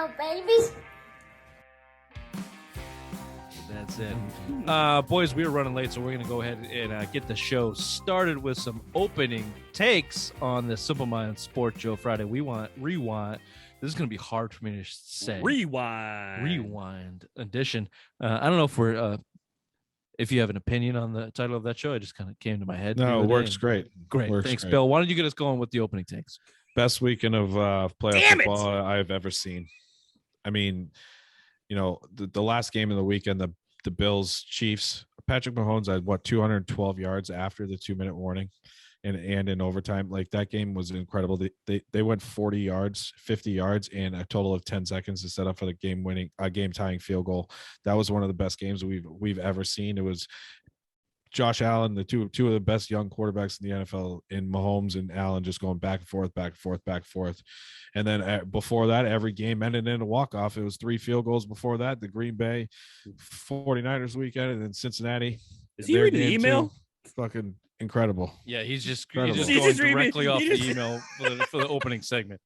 NFL, baby. That's it. Boys, we are running late, so we're going to go ahead and get the show started with some opening takes on the Simple Mind Sports Show Friday. We want rewind. This is going to be hard for me to say. Rewind edition. I don't know if you have an opinion on the title of that show. It just kind of came to my head. No, it works great. Great. Works Thanks, great. Bill. Why don't you get us going with the opening takes? Best weekend of playoff football I've ever seen. I mean, you know, the last game of the weekend, the Bills Chiefs, Patrick Mahomes had 212 yards after the 2-minute warning and in overtime. Like, that game was incredible. They went 40 yards, 50 yards in a total of 10 seconds to set up for the game tying field goal. That was one of the best games we've ever seen. It was Josh Allen, the two of the best young quarterbacks in the NFL, in Mahomes and Allen, just going back and forth, back and forth, back and forth. And then before that, every game ended in a walk-off. It was 3 field goals before that. The Green Bay 49ers weekend, and then Cincinnati. Is he reading the email? Fucking incredible. Yeah, he's just Incredible. going He's just directly off reading- the email for the opening segment.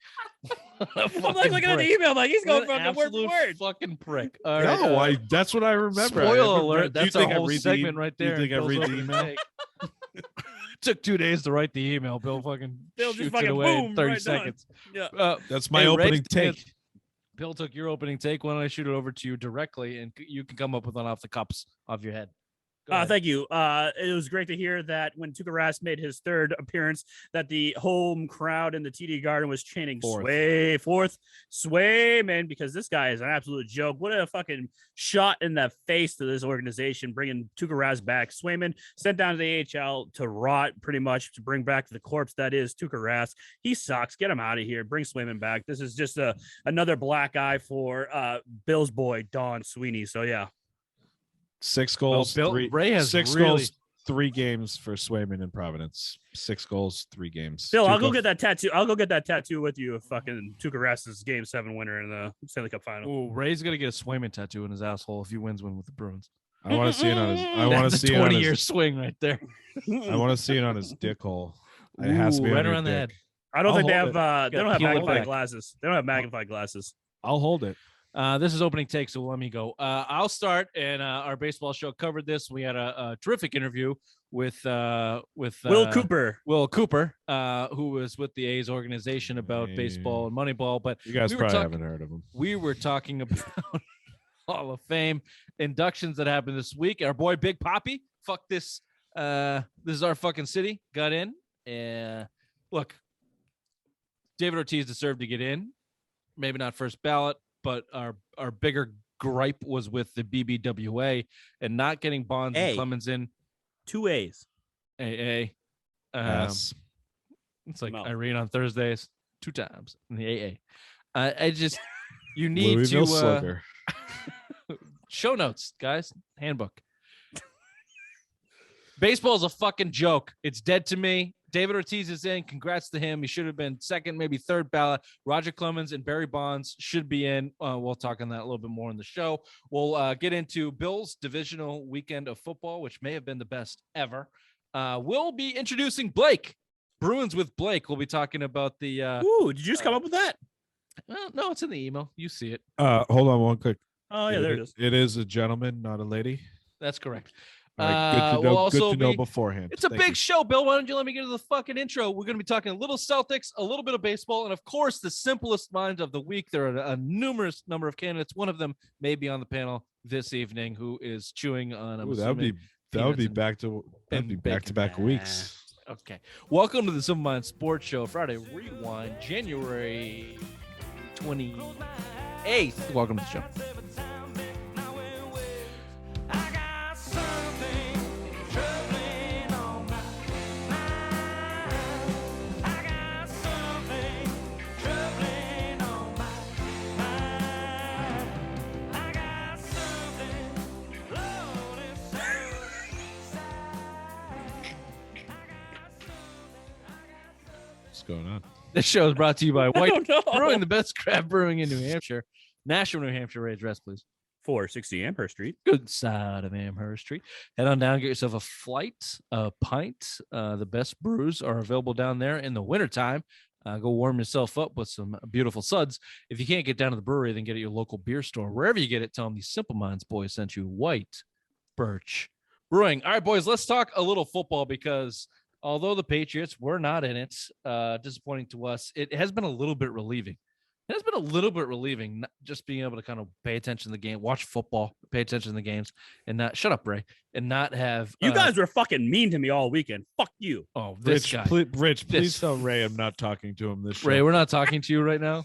I'm like looking at the email, like he's going from the word for word. Fucking prick. All right, No, that's what I remember. Spoiler alert, Do you that's a think I whole read segment right there. Do you think I read the email? Took 2 days to write the email. Bill just shoots fucking it away boom, in 30 right done. seconds. Yeah. That's my Hey, opening Ray, take. Bill took your opening take. Why don't I shoot it over to you directly, and you can come up with one off the cups of your head. Go ahead. Thank you. It was great to hear that when Tuukka Rask made his third appearance, that the home crowd in the TD Garden was chanting sway, man, because this guy is an absolute joke. What a fucking shot in the face to this organization, bringing Tuukka Rask back. Swayman sent down to the AHL to rot, pretty much, to bring back the corpse that is Tuukka Rask. He sucks. Get him out of here. Bring Swayman back. This is just another black eye for Bill's boy, Don Sweeney. So, yeah. 6 goals. Bill, Ray has 6 really... goals, 3 games for Swayman in Providence. 6 goals, 3 games. Bill, I'll go get that tattoo. I'll go get that tattoo with you if fucking Tuukka Rask is Game 7 winner in the Stanley Cup final. Ooh, Ray's gonna get a Swayman tattoo in his asshole if he wins one with the Bruins. I want to see it on his. I want to That's see a it on 20-year his. swing right there. I want to see it on his dick hole. It has to be Ooh, right on your around the dick. head. I don't I'll think they hold have. They don't have Peel it magnifying back. glasses. They don't have magnifying glasses. I'll hold it. This is opening take, so let me go. I'll start, and our baseball show covered this. We had a terrific interview with Will Cooper. Will Cooper, who was with the A's organization about Hey. baseball and Moneyball. But You guys we were probably talking- haven't heard of him. we were talking about Hall of Fame inductions that happened this week. Our boy Big Papi, fuck this. This is our fucking city. Got in. Look, David Ortiz deserved to get in. Maybe not first ballot, but our bigger gripe was with the BBWA and not getting Bonds and A. Clemens in. 2 A's. AA. Yes. It's like No. Irene on Thursdays 2 times in the AA. I just, you need Louisville to Slugger. show notes, guys. Handbook. Baseball is a fucking joke. It's dead to me. David Ortiz is in. Congrats to him. He should have been second, maybe third ballot. Roger Clemens and Barry Bonds should be in. We'll talk on that a little bit more in the show. We'll get into Bill's divisional weekend of football, which may have been the best ever. We'll be introducing Blake. Bruins with Blake. We'll be talking about the. Ooh, did you just come up with that? Well, no, it's in the email. You see it. Hold on one quick. Oh, yeah, there it is. It is a gentleman, not a lady. That's correct. All right, good to know. We'll also Good to know be- beforehand. It's a Thank big you. show, Bill. Why don't you let me get to the fucking intro? We're going to be talking a little Celtics, a little bit of baseball, and of course, the simplest mind of the week. There are a numerous number of candidates. One of them may be on the panel this evening, who is chewing on. Ooh, that would be peanuts back to back bacon. weeks. Okay. Welcome to the Simple Mind Sports Show, Friday Rewind, January 28th. Welcome to the show. What's going on? This show is brought to you by I White don't know. Brewing, the best craft brewing in New Hampshire. Nashua, New Hampshire. Ray, address, please. 460 Amherst Street. Good side of Amherst Street. Head on down, get yourself a flight, a pint. The best brews are available down there in the wintertime. Go warm yourself up with some beautiful suds. If you can't get down to the brewery, then get it at your local beer store. Wherever you get it, tell them these Simple Minds boys sent you. White Birch Brewing. All right, boys, let's talk a little football because although the Patriots were not in it, disappointing to us, it has been a little bit relieving. It has been a little bit relieving, not just being able to kind of pay attention to the game, watch football, pay attention to the games, and not shut up, Ray, and not have. You guys were fucking mean to me all weekend. Fuck you. Oh, this Rich, guy. please tell Ray I'm not talking to him this show. Ray, we're not talking to you right now.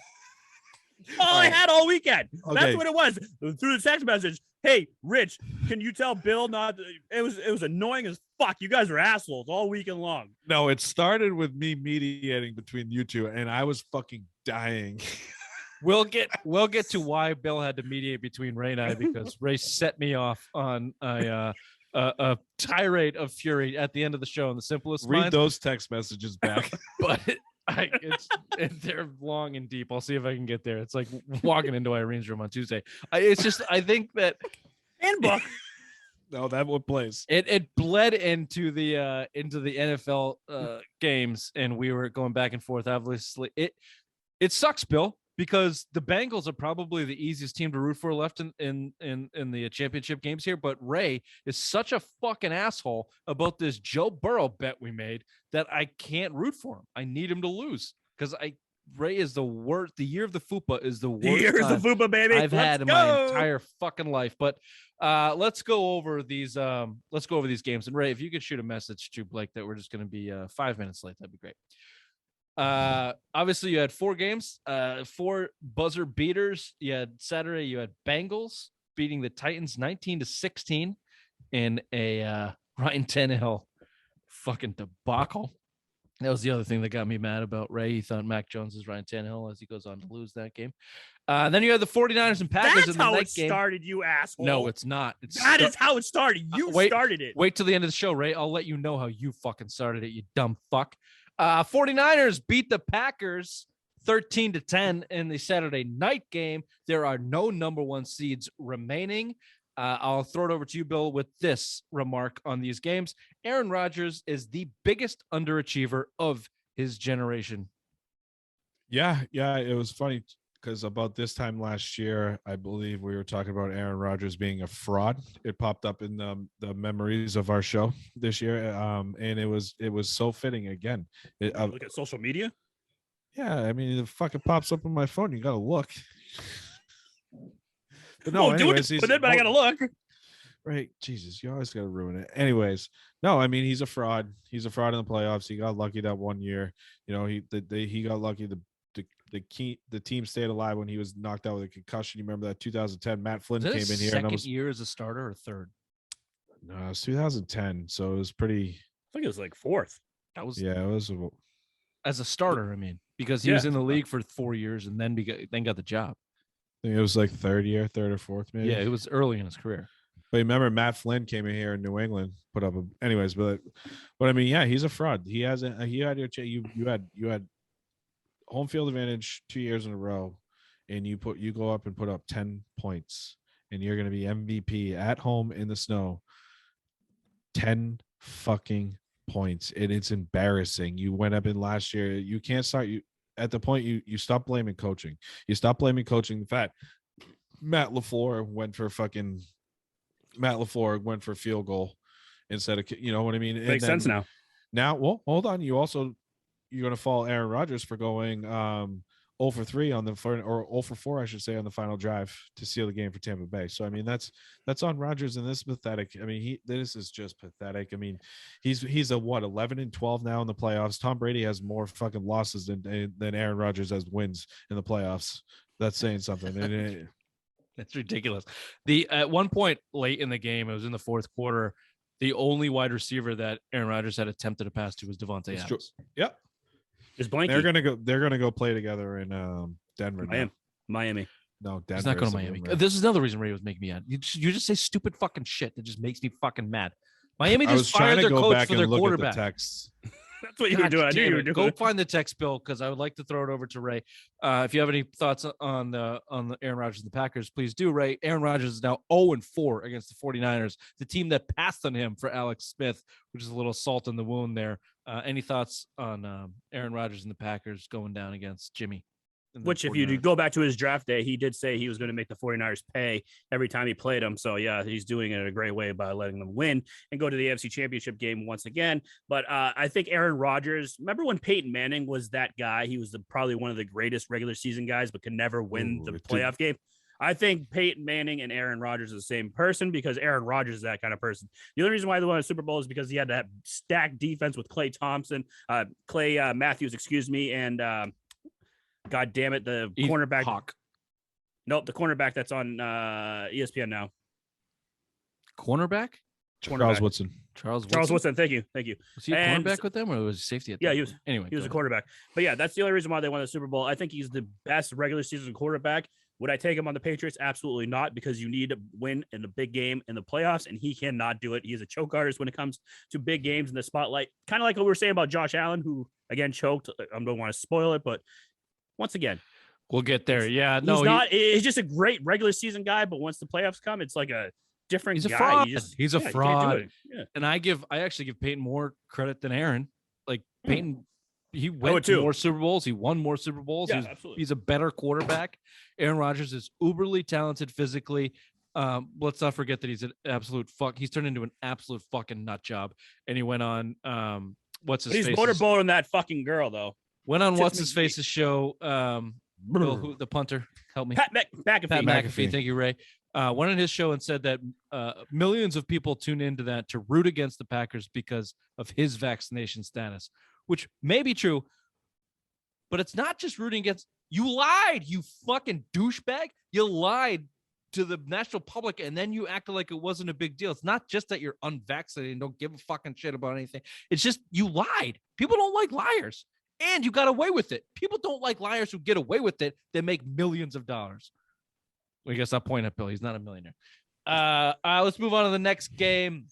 All I had all weekend. Okay. That's what it was. Through the text message. Hey, Rich, can you tell Bill not? It was annoying as fuck. You guys were assholes all weekend long. No, it started with me mediating between you two, and I was fucking dying. We'll get to why Bill had to mediate between Ray and I because Ray set me off on a tirade of fury at the end of the show in the simplest Read minds. those text messages back. But they're long and deep. I'll see if I can get there. It's like walking into Irene's room on Tuesday. I think that handbook. No, that one plays. It bled into the NFL games, and we were going back and forth. Obviously, it sucks, Bill, because the Bengals are probably the easiest team to root for left in the championship games here. But Ray is such a fucking asshole about this Joe Burrow bet we made that I can't root for him. I need him to lose because Ray is the worst. The year of the FUPA is the worst. The year of the FUPA, baby. I've had in my entire fucking life. But let's go over these. Let's go over these games. And Ray, if you could shoot a message to Blake that we're just going to be 5 minutes late, that'd be great. Obviously you had 4 games, 4 buzzer beaters. You had Saturday, you had Bengals beating the Titans 19-16 in a Ryan Tannehill fucking debacle. That was the other thing that got me mad about Ray. He thought Mac Jones is Ryan Tannehill as he goes on to lose that game. Then you had the 49ers and Packers in the night game. That's how it started, you asshole. No, it's not. That is how it started. You started it. Wait till the end of the show, Ray. I'll let you know how you fucking started it, you dumb fuck. 49ers beat the Packers 13-10 in the Saturday night game. There are no number 1 seeds remaining. I'll throw it over to you, Bill, with this remark on these games. Aaron Rodgers is the biggest underachiever of his generation. Yeah, it was funny because about this time last year, I believe we were talking about Aaron Rodgers being a fraud. It popped up in the memories of our show this year, and it was so fitting again. Look at social media. Yeah, I mean, it fucking pops up on my phone. You gotta look. But no, anyways, but I gotta look. Right, Jesus, you always gotta ruin it. Anyways, no, I mean he's a fraud. He's a fraud in the playoffs. He got lucky that one year. You know, he got lucky. The team stayed alive when he was knocked out with a concussion. You remember that 2010 Matt Flynn came in here. Second year as a starter or third? No, it was 2010. So it was pretty. I think it was like 4th. That was it was as a starter. I mean, because he was in the league for 4 years and then got the job. I think it was like third or fourth, maybe. Yeah, it was early in his career. But remember, Matt Flynn came in here in New England, put up anyways. But I mean, yeah, he's a fraud. He had you had home field advantage 2 years in a row, and you go up and put up 10 points, and you're going to be MVP at home in the snow. 10 fucking points, and it's embarrassing. You went up in last year. You can't start at the point you stop blaming coaching. You stop blaming coaching. In fact, Matt LaFleur went for field goal instead of, you know what I mean? Makes sense now. Now, well, hold on. You're going to follow Aaron Rodgers for going 0 for 3 or 0 for 4, I should say, on the final drive to seal the game for Tampa Bay. So, I mean, that's on Rodgers, and this is pathetic. I mean, this is just pathetic. I mean, he's 11-12 now in the playoffs. Tom Brady has more fucking losses than Aaron Rodgers has wins in the playoffs. That's saying something. That's ridiculous. At one point late in the game, it was in the fourth quarter, the only wide receiver that Aaron Rodgers had attempted to pass to was Devontae Adams. Yep. Is Blanky. They're gonna go play together in Denver. Miami. No, Denver. He's not going to Miami. This is another reason Ray was making me mad. You just say stupid fucking shit that just makes me fucking mad. Miami just fired their coach for their quarterback. That's what you were doing. I knew you were doing. Go find the text, Bill, because I would like to throw it over to Ray. If you have any thoughts on the Aaron Rodgers and the Packers, please do, Ray. Aaron Rodgers is now 0-4 against the 49ers, the team that passed on him for Alex Smith, which is a little salt in the wound there. Any thoughts on Aaron Rodgers and the Packers going down against Jimmy? Which, if you go back to his draft day, he did say he was going to make the 49ers pay every time he played them. So, yeah, he's doing it in a great way by letting them win and go to the AFC Championship game once again. But I think Aaron Rodgers, remember when Peyton Manning was that guy? He was probably one of the greatest regular season guys, but could never win the playoff game. I think Peyton Manning and Aaron Rodgers are the same person because Aaron Rodgers is that kind of person. The only reason why they won a Super Bowl is because he had that stacked defense with Clay Matthews, and God damn it, the cornerback. Hawk. Nope, the cornerback that's on ESPN now. Cornerback? Charles Woodson. Charles Woodson. Thank you. Was he a cornerback with them, or was he safety? Yeah, he was. Anyway, he was a quarterback. But yeah, that's the only reason why they won the Super Bowl. I think he's the best regular season quarterback. Would I take him on the Patriots? Absolutely not, because you need to win in the big game in the playoffs, and he cannot do it. He is a choke artist when it comes to big games in the spotlight. Kind of like what we were saying about Josh Allen, who again choked. I don't want to spoil it, but once again, we'll get there. Yeah, he's just a great regular season guy, but once the playoffs come, it's like a different he's guy. A fraud. He's a fraud. Yeah. And I actually give Peyton more credit than Aaron. Like Peyton, he went to more Super Bowls. He won more Super Bowls. Yeah, he's a better quarterback. Aaron Rodgers is uberly talented physically. Let's not forget that he's an absolute He's turned into an absolute fucking nut job. And he went on He's motorboating that fucking girl though. Went on What's-His-Face's show. The punter, help me. Pat McAfee. Thank you, Ray. Went on his show and said that millions of people tune into that to root against the Packers because of his vaccination status, which may be true, but it's not just rooting against. You lied, you fucking douchebag. You lied to the national public, and then you acted like it wasn't a big deal. It's not just that you're unvaccinated and don't give a fucking shit about anything. It's just you lied. People don't like liars. And you got away with it. People don't like liars who get away with it. They make millions of dollars. Well, I guess I'll point at Bill. He's not a millionaire. Let's move on to the next game.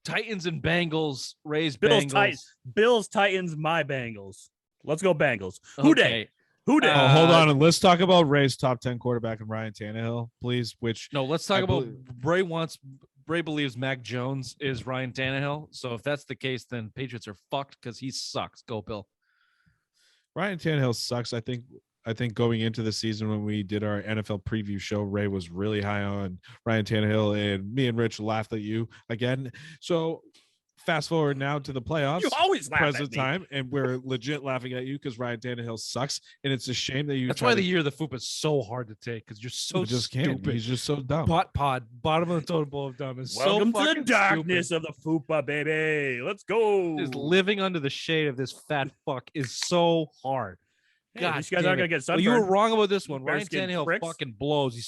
Titans and Bengals. Bengals. Bills, Titans, my Bengals. Let's go Bengals. Who day? Hold on, and let's talk about Ray's top 10 quarterback and Ryan Tannehill, please. Let's talk about Bray believes Mac Jones is Ryan Tannehill. So if that's the case, then Patriots are fucked because he sucks. Go, Bill. Ryan Tannehill sucks. I think going into the season when we did our NFL preview show, Ray was really high on Ryan Tannehill, and me and Rich laughed at you again. So fast forward now to the playoffs. You always laugh present at me. time, and we're legit laughing at you because Ryan Tannehill sucks, and it's a shame that you. That's why the year of the FUPA is so hard to take because you're so stupid. He's just so dumb. Bottom of the totem pole of dumb is Welcome so to the darkness of the FUPA, baby. Let's go. Just living under the shade of this fat fuck is so hard. Hey, God, these guys aren't gonna get sunburned. Well, you were wrong about this one. Ryan Bearskin Tannehill pricks. fucking blows. He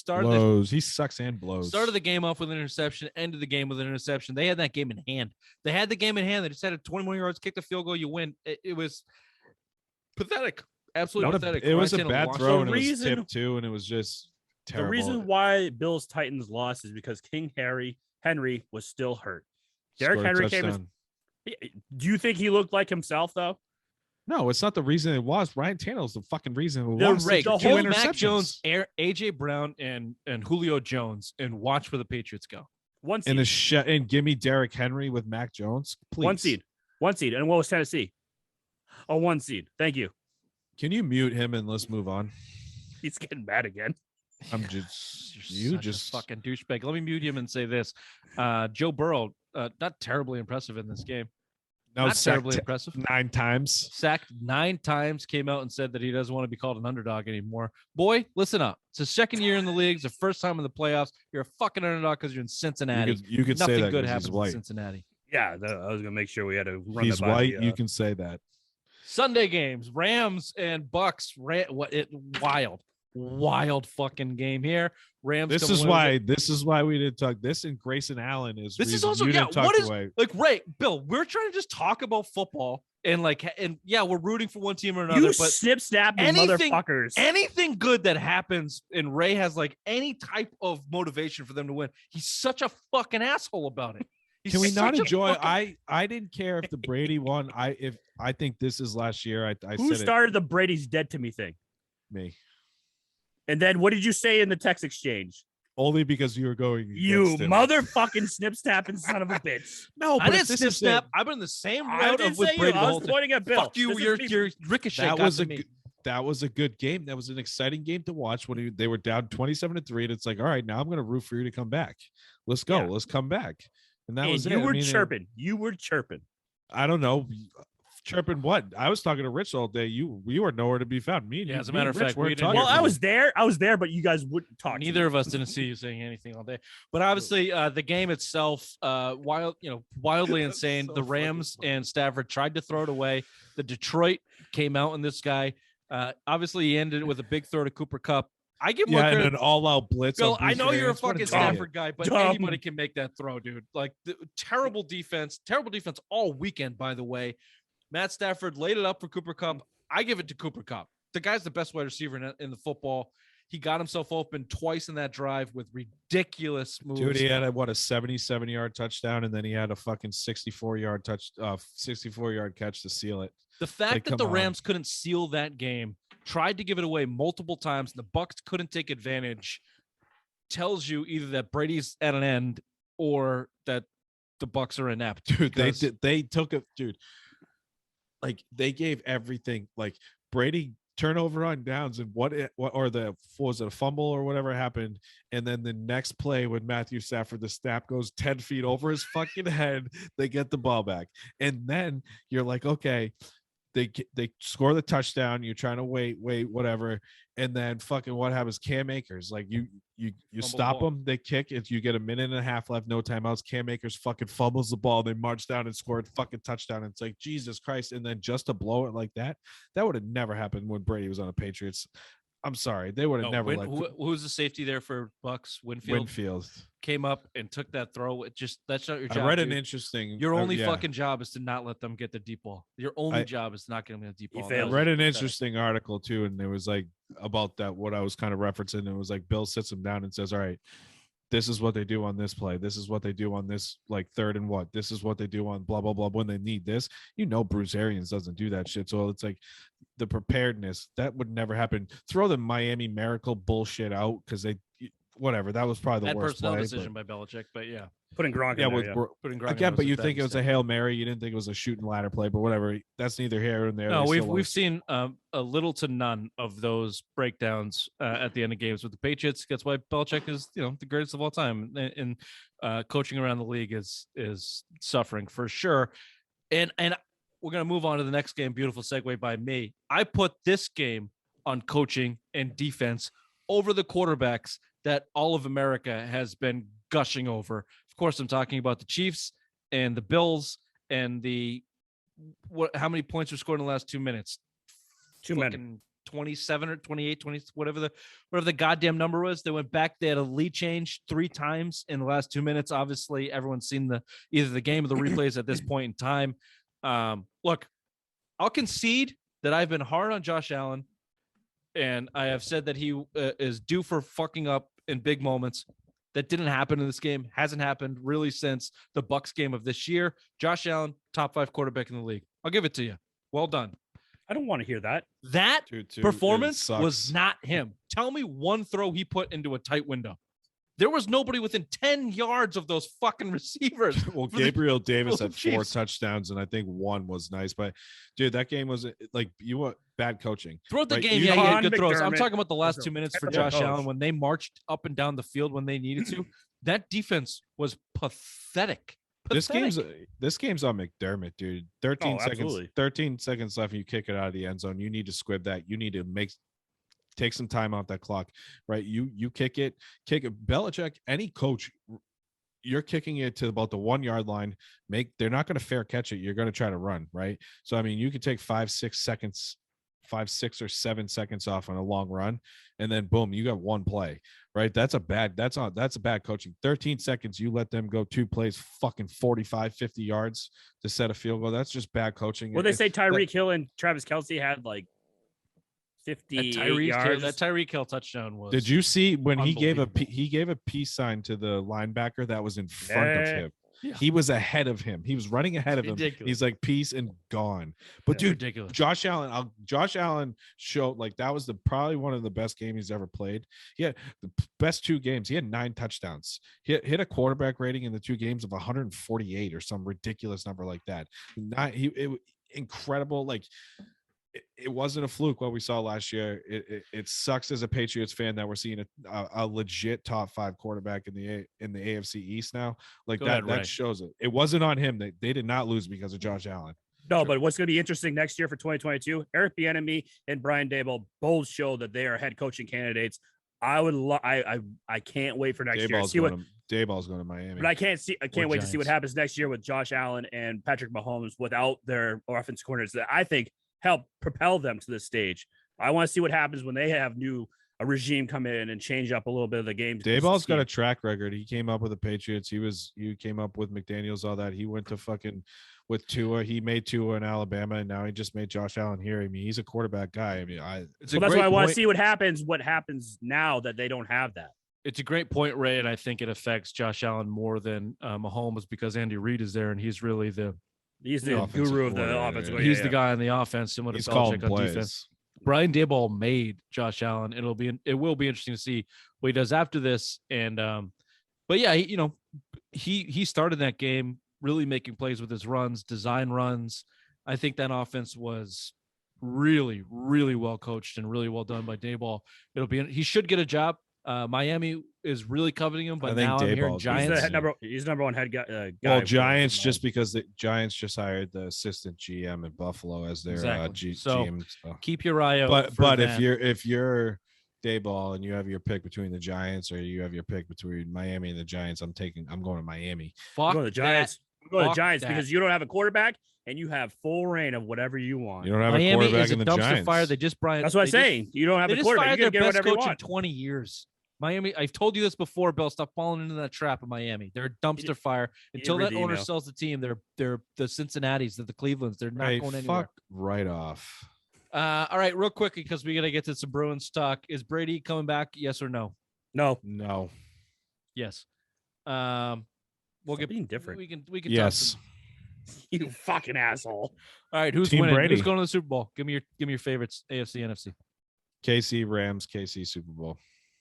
sucks and blows. Started the game off with an interception, ended the game with an interception. They had that game in hand. They had the game in hand. They just had a 21 yards, kick the field goal, you win. It was pathetic. Absolutely pathetic. It was a bad throw, and it was reason- tipped too, and it was just terrible. The reason why Bills Titans lost is because King Henry was still hurt. Derrick Henry came. Do you think he looked like himself though? No, it's not the reason it was. Ryan Tannehill's the fucking reason it They're was. right. The Kill whole Mac Jones, AJ Brown, and Julio Jones, and watch where the Patriots go. One seed. And give me Derrick Henry with Mac Jones, please. One seed. And what was Tennessee? Oh, 1 seed. Thank you. Can you mute him and let's move on? He's getting mad again. I'm just You're just a fucking douchebag. Let me mute him and say this: Joe Burrow, not terribly impressive in this game. No, not terribly impressive. 9 times. Sacked 9 times, came out and said that he doesn't want to be called an underdog anymore. Boy, listen up. It's his second year in the league. It's the first time in the playoffs. You're a fucking underdog because you're in Cincinnati. You could Nothing say that good he's happens white. in Cincinnati. Yeah, I was going to make sure we had to run He's white. You can say that. Sunday games, Rams and Bucks. Wild fucking game here. Rams. This is why we didn't talk. This and Grayson Allen is. This is also away. Like Ray, Bill. We're trying to just talk about football and we're rooting for one team or another. But snap motherfuckers. Anything good that happens, and Ray has like any type of motivation for them to win. He's such a fucking asshole about it. Can we not such a enjoy? fucking- I didn't care if the Brady won. I think this is last year. I Who said started the Brady's dead to me thing? me And then what did you say in the text exchange? only because you were going. You against him. motherfucking snip snapping son of a bitch. No, I but didn't if this snip is snap. I've been in the same I route didn't of with say you. Brady the I whole was time. pointing at Bill. Fuck you. This is Your me. ricochet that got was to a me. that was a good game. That was an exciting game to watch when they were down 27-3. And it's like, all right, now I'm going to root for you to come back. Let's go. Yeah. Let's come back. And that And was it. you were I mean, chirping. You were chirping. I don't know. Chirping what? I was talking to Rich all day. You were nowhere to be found. Me and Yeah, you, as a me matter and of Rich fact, we weren't didn't talking. hear Well, from I was there, but you guys wouldn't talk. Neither of us didn't see you saying anything all day. But obviously, the game itself, wildly That's insane. so The fucking Rams funny. and Stafford tried to throw it away. The Detroit came out in this guy. Obviously, he ended it with a big throw to Cooper Kupp. I give more Yeah, and credit. an all-out blitz. Bill, on I Bruce know you're a Arians. What fucking an Stafford idiot. guy, but Dumb. anybody can make that throw, dude. Like terrible defense all weekend, by the way. Matt Stafford laid it up for Cooper Kupp. I give it to Cooper Kupp. The guy's the best wide receiver in the football. He got himself open twice in that drive with ridiculous moves. Dude, he had a 77-yard touchdown, and then he had a fucking 64-yard catch to seal it. The fact Like, that come the on. Rams couldn't seal that game, tried to give it away multiple times, and the Bucks couldn't take advantage, tells you either that Brady's at an end or that the Bucks are inept. Dude, because- they took it, dude. Like they gave everything. Like Brady turnover on downs, and what was it, a fumble or whatever happened, and then the next play when Matthew Stafford, the snap goes 10 feet over his fucking head, they get the ball back, and then you're like, okay. They score the touchdown. You're trying to wait, whatever, and then fucking what happens? Cam Akers, like you stop them, they kick it. You get a minute and a half left, no timeouts. Cam Akers fucking fumbles the ball. They march down and score a fucking touchdown. It's like Jesus Christ, and then just to blow it like that would have never happened when Brady was on the Patriots. I'm sorry, they would have never. Who's the safety there for Bucks? Winfield came up and took that throw. That's not your job. I read dude. an interesting. Your only yeah. fucking job is to not let them get the deep ball. Your only job is to not get them the deep ball. I read an interesting article too, and it was like about that. What I was kind of referencing, it was like Bill sits him down and says, "All right, this is what they do on this play. This is what they do on this like third and what. This is what they do on blah blah blah when they need this." Bruce Arians doesn't do that shit. So it's like the preparedness that would never happen. Throw the Miami Miracle bullshit out because they whatever. That was probably the Bad worst personnel play. decision by Belichick, but yeah, Putting Gronk Yeah, in there, putting Gronk again, in but was you bad think it was a mistake. Hail Mary. You didn't think it was a shooting ladder play, but whatever. That's neither here nor there. No, They still we've lost. seen a little to none of those breakdowns at the end of games with the Patriots. That's why Belichick is the greatest of all time, and coaching around the league is suffering for sure. And we're gonna move on to the next game. Beautiful segue by me. I put this game on coaching and defense over the quarterbacks that all of America has been gushing over. Of course, I'm talking about the Chiefs and the Bills and how many points were scored in the last 2 minutes? Too many. 27 or 28, 20, whatever the goddamn number was. They went back. They had a lead change 3 times in the last 2 minutes. Obviously, everyone's seen either the game or the replays at this point in time. Look, I'll concede that I've been hard on Josh Allen, and I have said that he is due for fucking up in big moments. That didn't happen in this game. Hasn't happened really since the Bucks game of this year. Josh Allen, top 5 quarterback in the league. I'll give it to you. Well done. I don't want to hear that. That Dude, performance it was sucks. not him. Tell me one throw he put into a tight window. There was nobody within 10 yards of those fucking receivers. Well, for the- Gabriel Davis for the had 4 Chiefs. touchdowns, and I think 1 was nice. But dude, that game was like you want bad coaching. Throughout the Right, game, you- yeah, he had Sean good throws. I'm McDermott talking about the last is a 2 minutes for terrible Josh coach. Allen when they marched up and down the field when they needed to. That defense was pathetic. This game's Pathetic. on McDermott, dude. 13 seconds. absolutely. 13 seconds left, and you kick it out of the end zone. You need to squib that. You need to take some time off that clock, right? You kick it. Belichick, any coach, you're kicking it to about the 1 yard line. They're not going to fair catch it. You're going to try to run, right? So I mean, you can take 5, 6 or 7 seconds off on a long run, and then boom, you got 1 play, right? That's a bad coaching. 13 seconds, you let them go 2 plays, fucking 45, 50 yards to set a field goal. That's just bad coaching. Well, they say That- Tyreek Hill and Travis Kelce had like 50 That yards. Tyreek Hill touchdown was. Did you see when he gave a Unbelievable. peace sign to the linebacker that was in front of him? Yeah. He was ahead of him. He was running ahead of him. Ridiculous. He's like, peace and gone. But dude, ridiculous. Josh Allen showed like that was probably one of the best games he's ever played. He had the best 2 games. He had 9 touchdowns. He hit a quarterback rating in the 2 games of 148 or some ridiculous number like that. Incredible. Like it wasn't a fluke what we saw last year. It sucks as a Patriots fan that we're seeing a legit top 5 quarterback in the AFC East now. Like that shows it. It wasn't on him. They did not lose because of Josh Allen. No, but what's going to be interesting next year for 2022, Eric Bieniemy and Brian Daboll both show that they are head coaching candidates. I can't wait for next year. Daboll's going to Miami. But I can't wait to see what happens next year with Josh Allen and Patrick Mahomes without their offense corners that I think help propel them to this stage. I want to see what happens when they have a regime come in and change up a little bit of the game. Daboll's got a track record. He came up with the Patriots. He came up with McDaniels, all that. He went to with Tua. He made Tua in Alabama, and now he just made Josh Allen here. I mean, he's a quarterback guy. I mean, that's why I want to see what happens now that they don't have that. It's a great point, Ray, and I think it affects Josh Allen more than Mahomes because Andy Reid is there, and he's really the guru of the offense. He's the guy on the offense, similar to Belichick on defense. Brian Daboll made Josh Allen. It will be interesting to see what he does after this. And but yeah, he started that game really making plays with his runs, design runs. I think that offense was really, really well coached and really well done by Daboll. He should get a job. Miami is really coveting him, but now I'm hearing Giants. He's number one head guy. Well, Giants just because the Giants just hired the assistant GM in Buffalo as their GM. So keep your eye out. But if you're Daboll and you have your pick between the Giants or you have your pick between Miami and the Giants, I'm going to Miami. Fuck the Giants. Go to the Giants because you don't have a quarterback and you have full reign of whatever you want. You don't have Miami a quarterback in the Giants. Fire. That's what I'm saying. You don't have a quarterback. You get whatever you want. In 20 years. Miami, I've told you this before, Bill. Stop falling into that trap of Miami. They're a dumpster fire. Until that owner sells the team, they're the Cincinnati's, they're the Cleveland's. They're not going anywhere. Fuck right off. All right, real quick because we got to get to some Bruins talk. Is Brady coming back? Yes or no? No. Yes. We'll get being different. We can. Yes. You fucking asshole. All right, who's Team winning? Brady. Who's going to the Super Bowl? Give me your favorites. AFC, NFC. KC Rams, KC Super Bowl.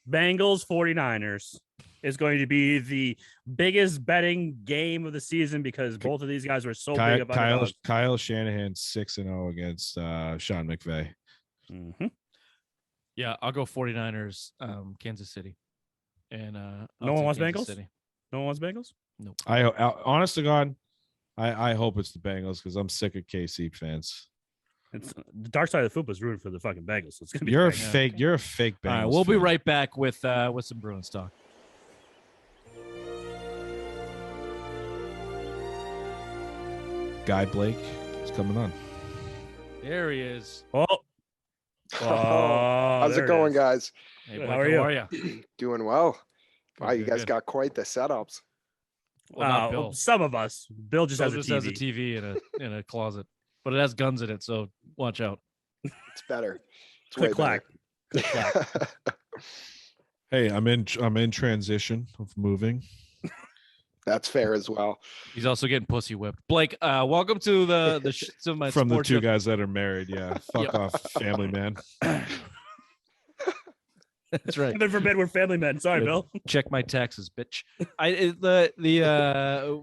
Bengals 49ers is going to be the biggest betting game of the season because both of these guys were so big about Kyle Shanahan 6-0 against Sean McVay. Mm-hmm. Yeah, I'll go 49ers, Kansas City. And no one wants Bengals? City. No one wants Bengals? Nope. I honest to God, I hope it's the Bengals because I'm sick of KC fans. It's the dark side of the football is rooting for the fucking Bengals. So it's gonna be you're a fake Bengals. All right, we'll be right back with some Bruins talk. Guy Blake is coming on. There he is. How's it going, guys? Hey, Blake, how are you? Doing well. Wow, you guys got quite the setups. Well, some of us. Bill just has a TV in a closet, but it has guns in it, so watch out. It's better. It's click clack. Click clack. Hey, I'm in transition of moving. That's fair as well. He's also getting pussy whipped. Blake, welcome to my from the two show. guys that are married. Yeah, fuck off, family man. That's right. Heaven forbid we're family men. Sorry, Bill. Check my taxes, bitch.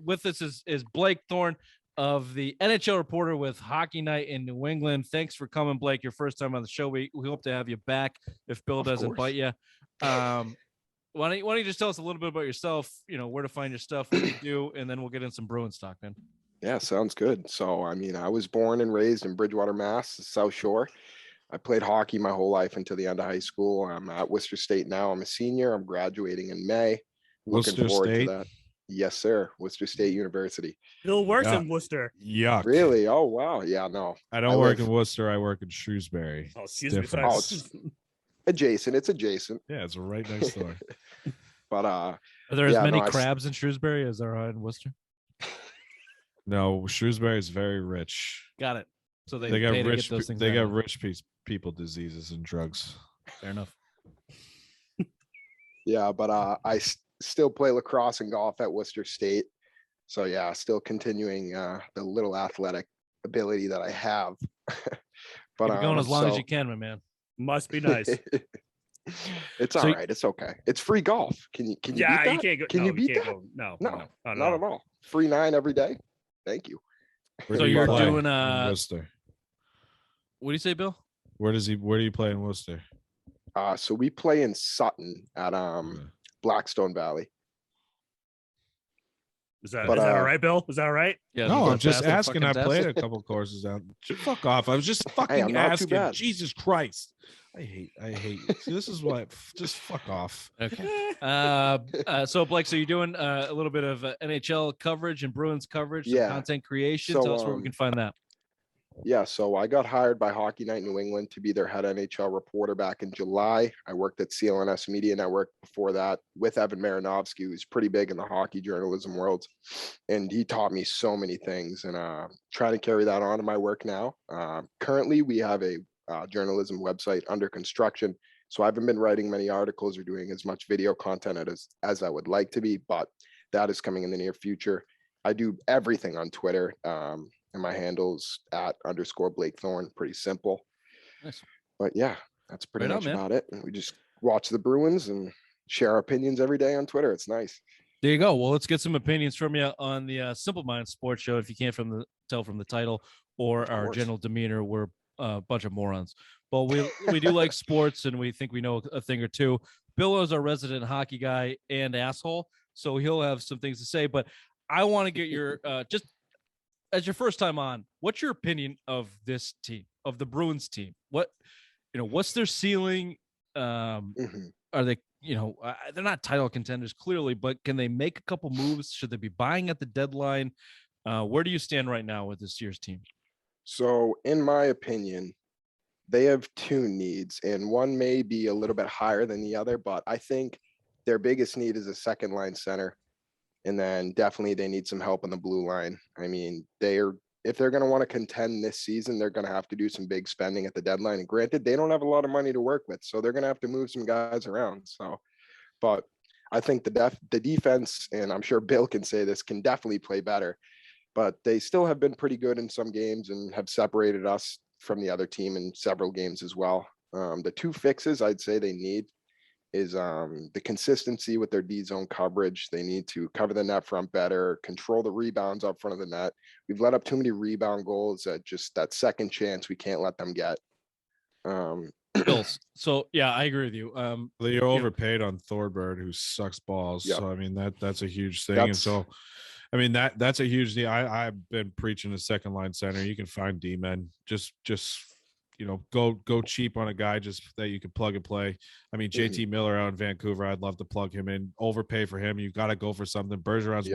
With us is Blake Thorne of the NHL Reporter with Hockey Night in New England. Thanks for coming, Blake. Your first time on the show. We hope to have you back if Bill doesn't bite you. Why don't you just tell us a little bit about yourself, where to find your stuff, what you do, and then we'll get in some Bruins talk, man. Yeah, sounds good. So, I was born and raised in Bridgewater, Mass, South Shore. I played hockey my whole life until the end of high school. I'm at Worcester State now. I'm a senior. I'm graduating in May. Looking forward to that. Yes, sir. Worcester State University. Bill works in Worcester. Yuck. Really? Oh, wow. Yeah, no. I don't work in Worcester. I work in Shrewsbury. Oh, excuse me. Oh, it's adjacent. It's adjacent. Yeah, it's right next door. But are there as many crabs in Shrewsbury as there are in Worcester? No, Shrewsbury is very rich. Got it. So they got rich. They got out. Rich people diseases and drugs. Fair enough. Yeah, but I still play lacrosse and golf at Worcester State. So yeah, still continuing the little athletic ability that I have. But Keep it going as long as you can, my man. Must be nice. It's So all you- right. It's okay. It's free golf. Can you beat Yeah, that? you can't go. Can no, you beat can't that? go. No, No, not at not all. at all. Free 9 every day. Thank you. Where So do you you're play doing, in Worcester? What do you say, Bill? Where do you play in Worcester? So we play in Sutton at Okay. Blackstone Valley. Is that But, all right, Bill? Is that all right? Yeah, No, is I'm it just fast and asking. fucking I played fast? a couple courses down. Fuck off. I was just I'm fucking not too asking. bad. Jesus Christ. I hate you. See, this is why just fuck off. Okay. So Blake, so you're doing a little bit of NHL coverage and Bruins coverage, some Yeah. content creation. So, Tell us where we can find that. Yeah, so I got hired by Hockey Night New England to be their head NHL reporter back in July. I worked at CLNS Media Network before that with Evan Marinovsky, who's pretty big in the hockey journalism world. And he taught me so many things, and trying to carry that on in my work now. Currently, we have a journalism website under construction. So I haven't been writing many articles or doing as much video content as I would like to be, but that is coming in the near future. I do everything on Twitter. And my handle's @ Blake Thorne. Pretty simple. Nice. But yeah, that's pretty Right on, much man. about it. And we just watch the Bruins and share our opinions every day on Twitter. It's nice. There you go. Well, let's get some opinions from you on the Simple Minds Sports Show. If you can't tell from the title or our course. general demeanor, we're a bunch of morons. But we do like sports, and we think we know a thing or two. Bill is our resident hockey guy and asshole, so he'll have some things to say. But I want to get your just as your first time on, what's your opinion of this team, of the Bruins team? What's their ceiling? Mhm. Are they, they're not title contenders clearly, but can they make a couple moves? Should they be buying at the deadline? Where do you stand right now with this year's team? So, in my opinion, they have two needs, and one may be a little bit higher than the other, but I think their biggest need is a second line center. And then definitely they need some help on the blue line. I mean, if they're going to want to contend this season, they're going to have to do some big spending at the deadline. And granted, they don't have a lot of money to work with, so they're going to have to move some guys around. So, but I think the defense, and I'm sure Bill can say this, can definitely play better. But they still have been pretty good in some games and have separated us from the other team in several games as well. The two fixes I'd say they need is the consistency with their D zone coverage. They need to cover the net front better, control the rebounds up front of the net. We've let up too many rebound goals that second chance we can't let them get. Bills. So yeah, I agree with you. You're overpaid on Thornburg, who sucks balls. Yep. So I mean that's a huge thing. And so I mean that's a huge deal. I've been preaching a second line center. You can find D men. Just go cheap on a guy just that you can plug and play. I mean, JT Miller out in Vancouver, I'd love to plug him in, overpay for him. You got to go for something. Bergeron's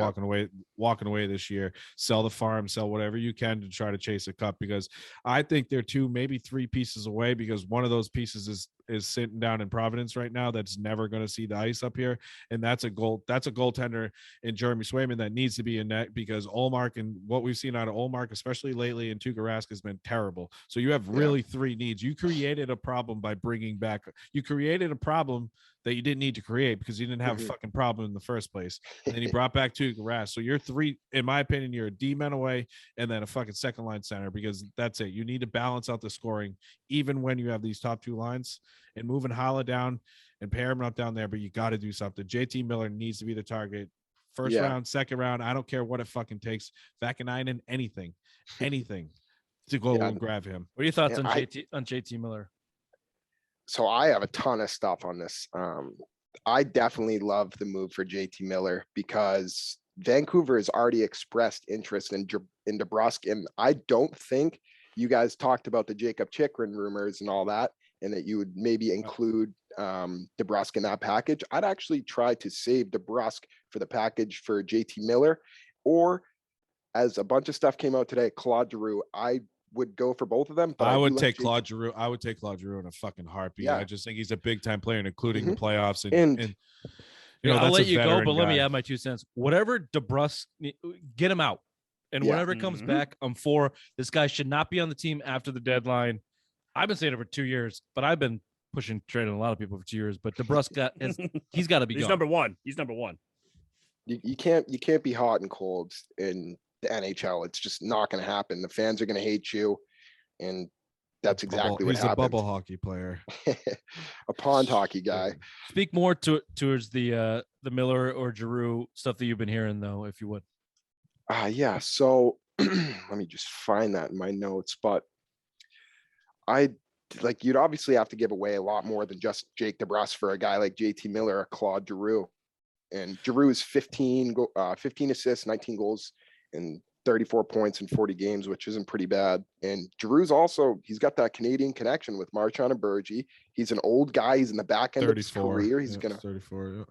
walking away this year. Sell the farm, sell whatever you can to try to chase a cup, because I think they're 2, maybe 3 pieces away, because one of those pieces is sitting down in Providence right now that's never going to see the ice up here, and that's a goaltender in Jeremy Swayman that needs to be in net, because Ullmark and what we've seen out of Ullmark, especially lately, and Tuukka Rask has been terrible. So you have really 3 needs. You created a problem by bringing back. You created a problem that you didn't need to create, because you didn't have a fucking problem in the first place. And then you brought back Tuukka Rask. So you're 3, in my opinion, you're a D-man away and then a fucking second line center, because that's it. You need to balance out the scoring even when you have these top 2 lines, and moving Hala down and Param up down there, but you got to do something. JT Miller needs to be the target. First round, second round, I don't care what it fucking takes. Vakanainen, anything to go and grab him. What are your thoughts on JT Miller? So I have a ton of stuff on this. I definitely love the move for JT Miller, because Vancouver has already expressed interest in DeBrusk, and I don't think you guys talked about the Jacob Chikrin rumors and all that, and that you would maybe include DeBrusk in that package. I'd actually try to save DeBrusk for the package for JT Miller, or as a bunch of stuff came out today, Claude Giroux. I would go for both of them. But I would take Claude Giroux. I would take Claude Giroux in a fucking heartbeat. Yeah. I just think he's a big time player, including the playoffs. And I'll let you go, but let me add my 2 cents. Whatever DeBrusk, get him out. And whenever it comes back, I'm for. This guy should not be on the team after the deadline. I've been saying it for 2 years, but I've been pushing trade on a lot of people for 2 years. But DeBrusk he's got to be. He's gone. number one. He's number one. You can't be hot and cold in the NHL. It's just not going to happen. The fans are going to hate you, and that's exactly what He's happened. a bubble hockey player. A pond hockey guy. Speak more towards the Miller or Giroux stuff that you've been hearing, though, if you would. Yeah. So let me just find that in my notes. But you'd obviously have to give away a lot more than just Jake DeBrusk for a guy like JT Miller or Claude Giroux. And Giroux is 15 assists, 19 goals, and 34 points in 40 games, which isn't pretty bad. And Giroux's he's got that Canadian connection with Marchand and Bergie. He's an old guy. He's in the back end of his career. He's gonna 34. Yeah.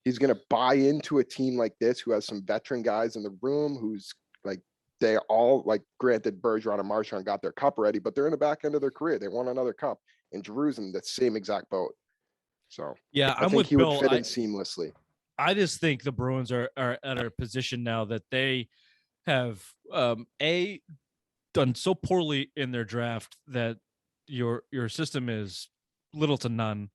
He's gonna buy into a team like this who has some veteran guys in the room. Who's like they all like. Granted, Bergeron and Marchand got their cup already, but they're in the back end of their career. They want another cup, and Giroux's in the same exact boat. So yeah, I think he would fit in seamlessly. I just think the Bruins are at a position now that they have done so poorly in their draft that your system is little to none.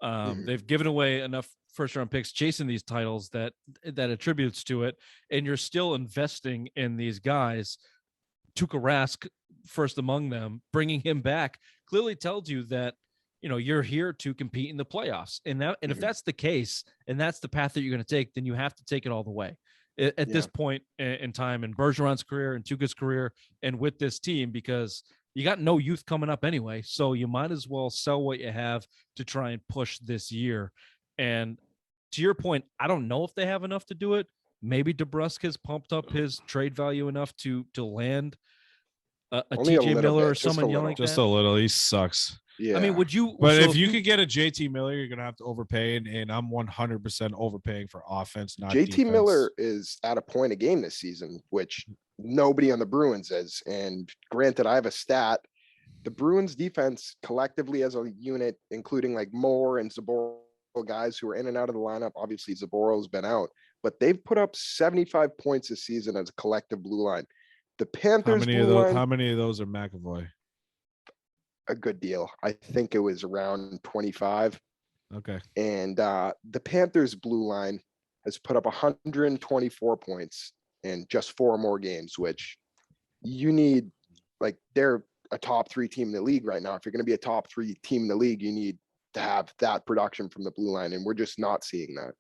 They've given away enough first round picks chasing these titles that attributes to it, and you're still investing in these guys. Tuukka Rask, first among them, bringing him back clearly tells you that you're here to compete in the playoffs, and if that's the case, and that's the path that you're going to take, then you have to take it all the way at this point in time in Bergeron's career and Tuukka's career, and with this team, because you got no youth coming up anyway, so you might as well sell what you have to try and push this year. And to your point, I don't know if they have enough to do it. Maybe DeBrusk has pumped up his trade value enough to land a TJ Miller or someone young like that. Just a little. He sucks. Yeah. I mean, would you? But if you could get a JT Miller, you're gonna have to overpay, and I'm 100% overpaying for offense, not JT defense. Miller is at a point a game this season, which nobody on the Bruins is. And granted, I have a stat. The Bruins defense collectively as a unit, including like Moore and Zaboro guys who are in and out of the lineup. Obviously, Zaboro's been out, but they've put up 75 points this season as a collective blue line. The Panthers. How many of those are McAvoy? A good deal. I think it was around 25. Okay. And the Panthers blue line has put up 124 points in just 4 more games, which you need. Like, they're a top 3 team in the league right now. If you're going to be a top 3 team in the league, you need to have that production from the blue line, and we're just not seeing that.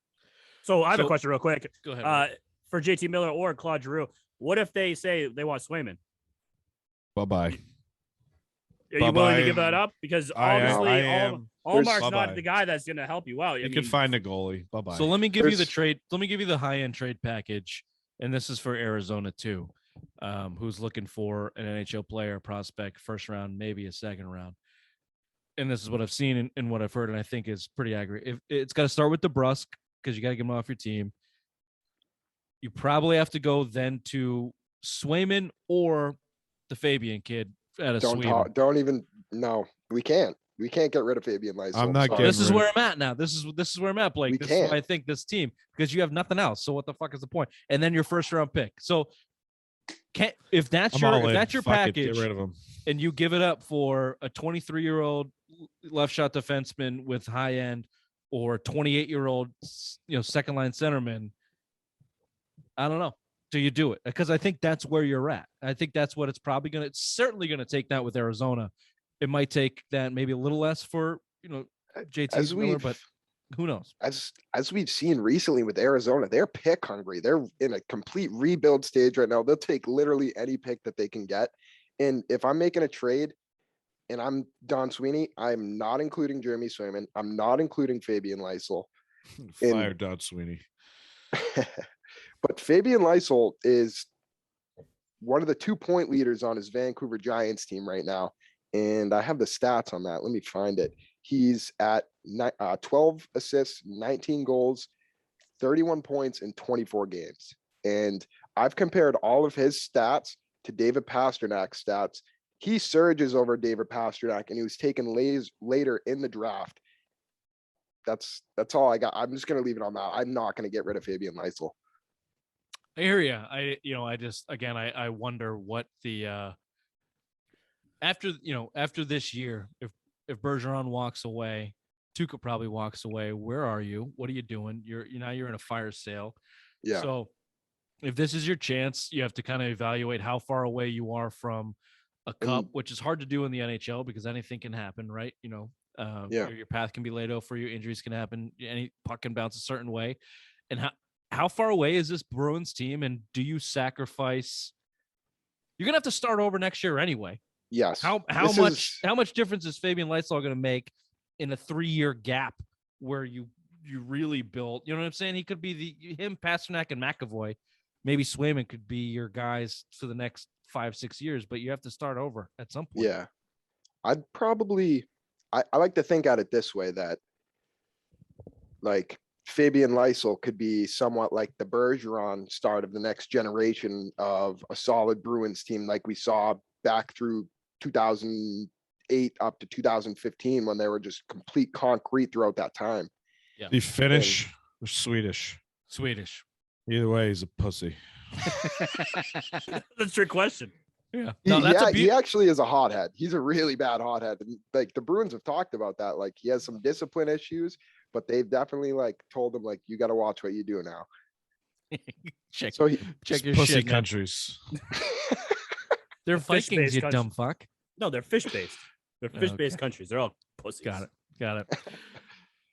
So I have a question real quick. Go ahead. For JT Miller or Claude Giroux, what if they say they want Swayman? Bye-bye. Are you willing to give that up? Because obviously, Allmark's not the guy that's going to help you out. You can find a goalie. Bye-bye. So let me give you the trade. Let me give you the high-end trade package, and this is for Arizona too, who's looking for an NHL player prospect, first round, maybe a second round. And this is what I've seen and what I've heard, and I think is pretty accurate. It's got to start with DeBrusk because you got to get him off your team. You probably have to go then to Swayman or the Fabian kid out of Sweden. Don't even. No, we can't. We can't get rid of Fabian Lysol. I'm not getting This is where I'm at now. This is where I'm at, Blake. This is why I think this team, because you have nothing else. So what the fuck is the point? And then your first round pick. So if that's your package, get rid of him. And you give it up for a 23-year-old left shot defenseman with high end, or 28-year-old second line centerman, I don't know. Do you do it? Because I think that's where you're at. I think that's what it's probably going to. It's certainly going to take that with Arizona. It might take that maybe a little less for JT Miller, but who knows? As we've seen recently with Arizona, they're pick hungry. They're in a complete rebuild stage right now. They'll take literally any pick that they can get. And if I'm making a trade and I'm Don Sweeney, I'm not including Jeremy Swayman. I'm not including Fabian Lysol. Fire Don Sweeney. But Fabian Lysol is one of the 2-point leaders on his Vancouver Giants team right now. And I have the stats on that. Let me find it. He's at 12 assists, 19 goals, 31 points in 24 games. And I've compared all of his stats to David Pasternak's stats. He surges over David Pastrnak, and he was taken later in the draft. That's all I got. I'm just going to leave it on that. I'm not going to get rid of Fabian Lysol. I hear you. I wonder what the after this year, if Bergeron walks away, Tuukka probably walks away. Where are you? What are you doing? You're in a fire sale. Yeah. So if this is your chance, you have to kind of evaluate how far away you are from a cup, which is hard to do in the NHL because anything can happen, right? Your path can be laid out for you. Injuries can happen. Any puck can bounce a certain way. And how far away is this Bruins team? And do you sacrifice? You're gonna have to start over next year anyway. Yes. How much difference is Fabian Lysol going to make in a 3-year gap where you really built? You know what I'm saying? He could be him, Pasternak, and McAvoy. Maybe Swayman could be your guys for the next 5-6 years, but you have to start over at some point. Yeah. I'd probably, I like to think at it this way, that like Fabian Lysol could be somewhat like the Bergeron start of the next generation of a solid Bruins team, like we saw back through 2008 up to 2015 when they were just complete concrete throughout that time. Yeah. Be Finnish or Swedish? Swedish. Either way, he's a pussy. That's a trick question. Yeah. No, he actually is a hothead. He's a really bad hothead. And like the Bruins have talked about that. Like he has some discipline issues, but they've definitely like told him like, you got to watch what you do now. check your pussy shit, countries. They're Vikings, you dumb fuck. No, they're fish-based. They're fish-based countries. They're all pussies. Got it.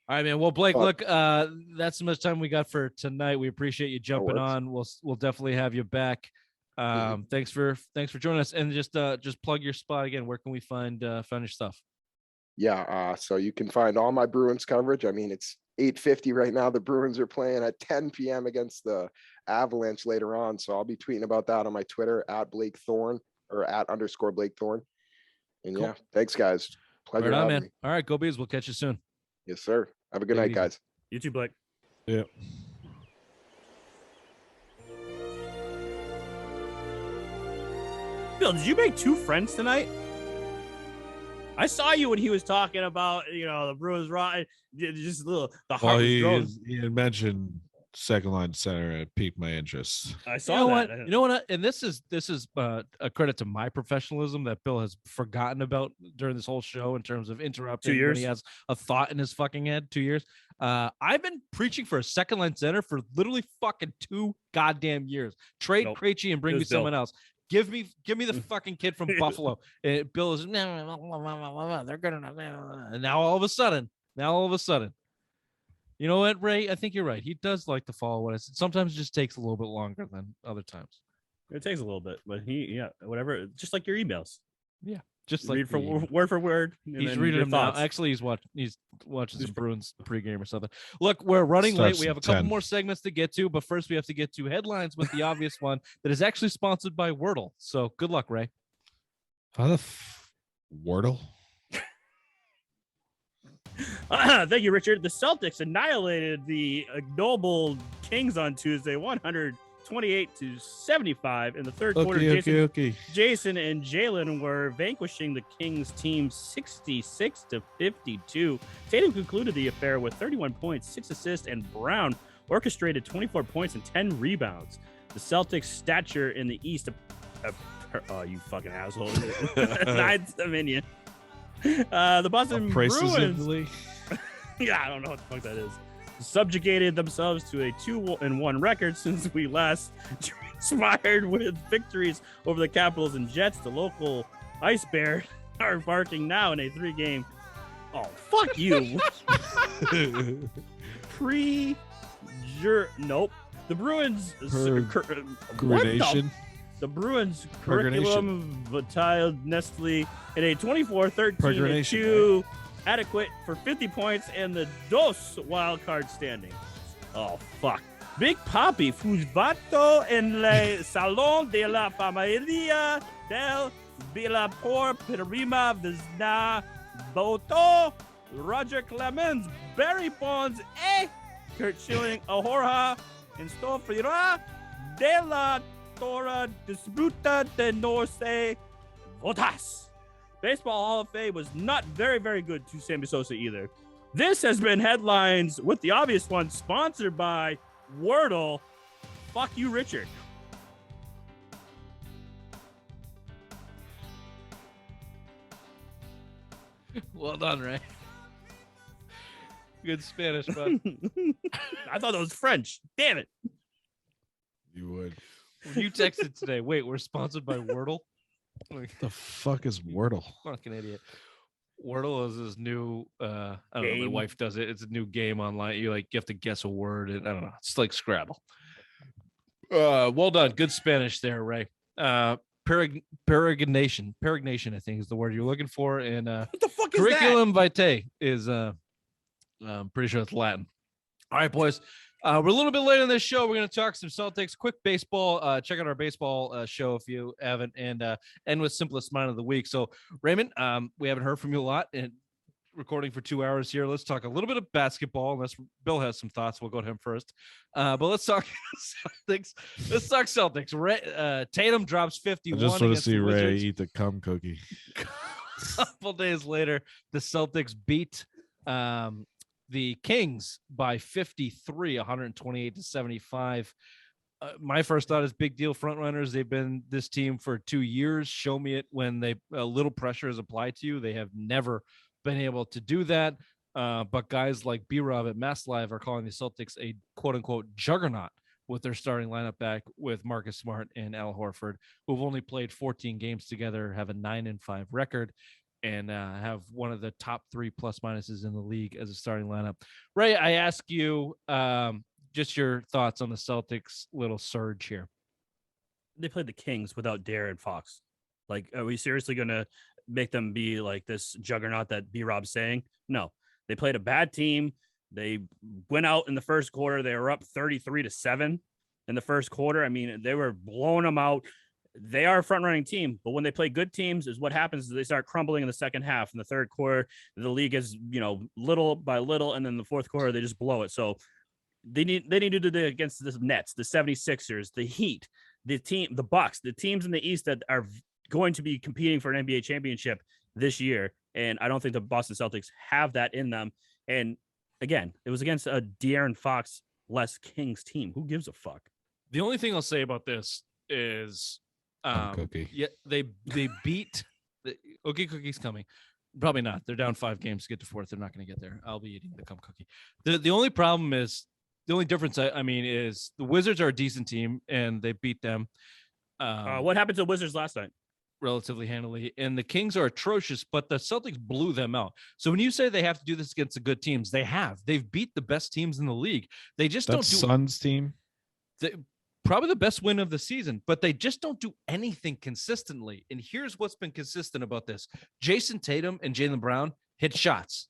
All right, man. Well, Blake, look, that's the much time we got for tonight. We appreciate you jumping on. We'll definitely have you back. Thanks for joining us. And just plug your spot again. Where can we find your stuff? Yeah, so you can find all my Bruins coverage. I mean, it's 8:50 right now. The Bruins are playing at 10 p.m. against the Avalanche later on. So I'll be tweeting about that on my Twitter at Blake Thorne or at _Blake Thorne. And cool. Yeah, thanks guys. Pleasure right on, having man. me. All right, go Bees. We'll catch you soon. Yes, sir. Have a good night, guys. You too, Blake. Yeah. Bill, did you make 2 friends tonight? I saw you when he was talking about, the Bruins raw, just the heart was growing. He had mentioned second line center, and it piqued my interest. I saw that. You know what? And this is a credit to my professionalism that Bill has forgotten about during this whole show in terms of interrupting 2 years. when he has a thought in his fucking head. 2 years. I've been preaching for a second line center for literally fucking 2 goddamn years. Trade Krejci and bring me someone else. Give me the fucking kid from Buffalo. Bill is they're good enough. And now all of a sudden, you know what, Ray? I think you're right. He does like to follow what I said. Sometimes it just takes a little bit longer than other times. It takes a little bit, but whatever. Just like your emails. Yeah, just read word for word. He's reading them now. Actually, he's watching some Bruins pregame or something. Look, we're running late. We have a couple more segments to get to, but first we have to get to headlines with the obvious one that is actually sponsored by Wordle. So good luck, Ray. How the Wordle? Thank you, Richard. The Celtics annihilated the ignoble Kings on Tuesday, 128-75 in the third quarter. Jason and Jalen were vanquishing the Kings team 66-52. Tatum concluded the affair with 31 points, 6 assists, and Brown orchestrated 24 points and 10 rebounds. The Celtics' stature in the East, you fucking asshole, 9th Dominion. The Boston Bruins, yeah, I don't know what the fuck that is, subjugated themselves to a 2-1 record since we last transpired with victories over the Capitals and Jets. The local Ice Bears are embarking now in a 3-game. Oh, fuck you. Nope. The Bruins. The Bruins curriculum vitae Nestle in a 24-13-2 adequate for 50 points and the dos wild card standing. Oh, fuck. Big Papi fusvato en el Salón de la Familia del Villa por Prima Vizna Boto Roger Clemens, Barry Bonds, Kurt Schilling, Ahorha, and Stofira de la Tora Disputa de Norse Votas. Baseball Hall of Fame was not very, very good to Sammy Sosa either. This has been Headlines with the obvious one, sponsored by Wordle. Fuck you, Richard. Well done, Ray. Good Spanish, bud. I thought that was French. Damn it. You would. You texted today. Wait, we're sponsored by Wordle. The fuck is Wordle? Fucking idiot. Wordle is this new I don't know, my Game. wife does it. It's a new game online. You have to guess a word, and I don't know. It's like Scrabble. Well done. Good Spanish there, Ray. Peregrination, I think, is the word you're looking for. And What the fuck is curriculum vitae is I'm pretty sure it's Latin. All right, boys. We're a little bit late on this show. We're going to talk some Celtics, quick baseball. Check out our baseball show if you haven't, and end with simplest mind of the week. So, Raymond, we haven't heard from you a lot, and recording for 2 hours here. Let's talk a little bit of basketball. Unless Bill has some thoughts, we'll go to him first. But let's talk Celtics. Let's talk Celtics. Tatum drops 51. I just want to see Ray Wizards. eat the cum cookie. A couple days later, the Celtics beat the Kings by 53, 128-75. My first thought is big deal front runners. They've been this team for 2 years. Show me it when a little pressure is applied to you. They have never been able to do that. But guys like B-Rob at Mass Live are calling the Celtics a quote unquote juggernaut with their starting lineup back with Marcus Smart and Al Horford, who've only played 14 games together, have a 9-5 record, and have one of the top 3 plus minuses in the league as a starting lineup. Ray, I ask you just your thoughts on the Celtics' little surge here. They played the Kings without De'Aaron Fox. Like, are we seriously going to make them be like this juggernaut that B-Rob's saying? No, they played a bad team. They went out in the first quarter. They were up 33-7 in the first quarter. I mean, they were blowing them out. They are a front running team, but when they play good teams is what happens is they start crumbling in the second half. In the third quarter, the league is, little by little. And then the fourth quarter, they just blow it. So they need to do that against the Nets, the 76ers, the Heat, the Bucks, the teams in the East that are going to be competing for an NBA championship this year. And I don't think the Boston Celtics have that in them. And again, it was against a De'Aaron Fox less Kings team. Who gives a fuck? The only thing I'll say about this is cookie. yeah, they beat the okay cookie's coming. Probably not. They're down 5 games to get to 4th. They're not going to get there. I'll be eating the cum cookie. The only problem is the only difference is the Wizards are a decent team and they beat them. What happened to the Wizards last night? Relatively handily, and the Kings are atrocious, but the Celtics blew them out. So when you say they have to do this against the good teams, they've beat the best teams in the league. They just don't do Suns team. Probably the best win of the season, but they just don't do anything consistently. And here's what's been consistent about this. Jason Tatum and Jaylen Brown hit shots.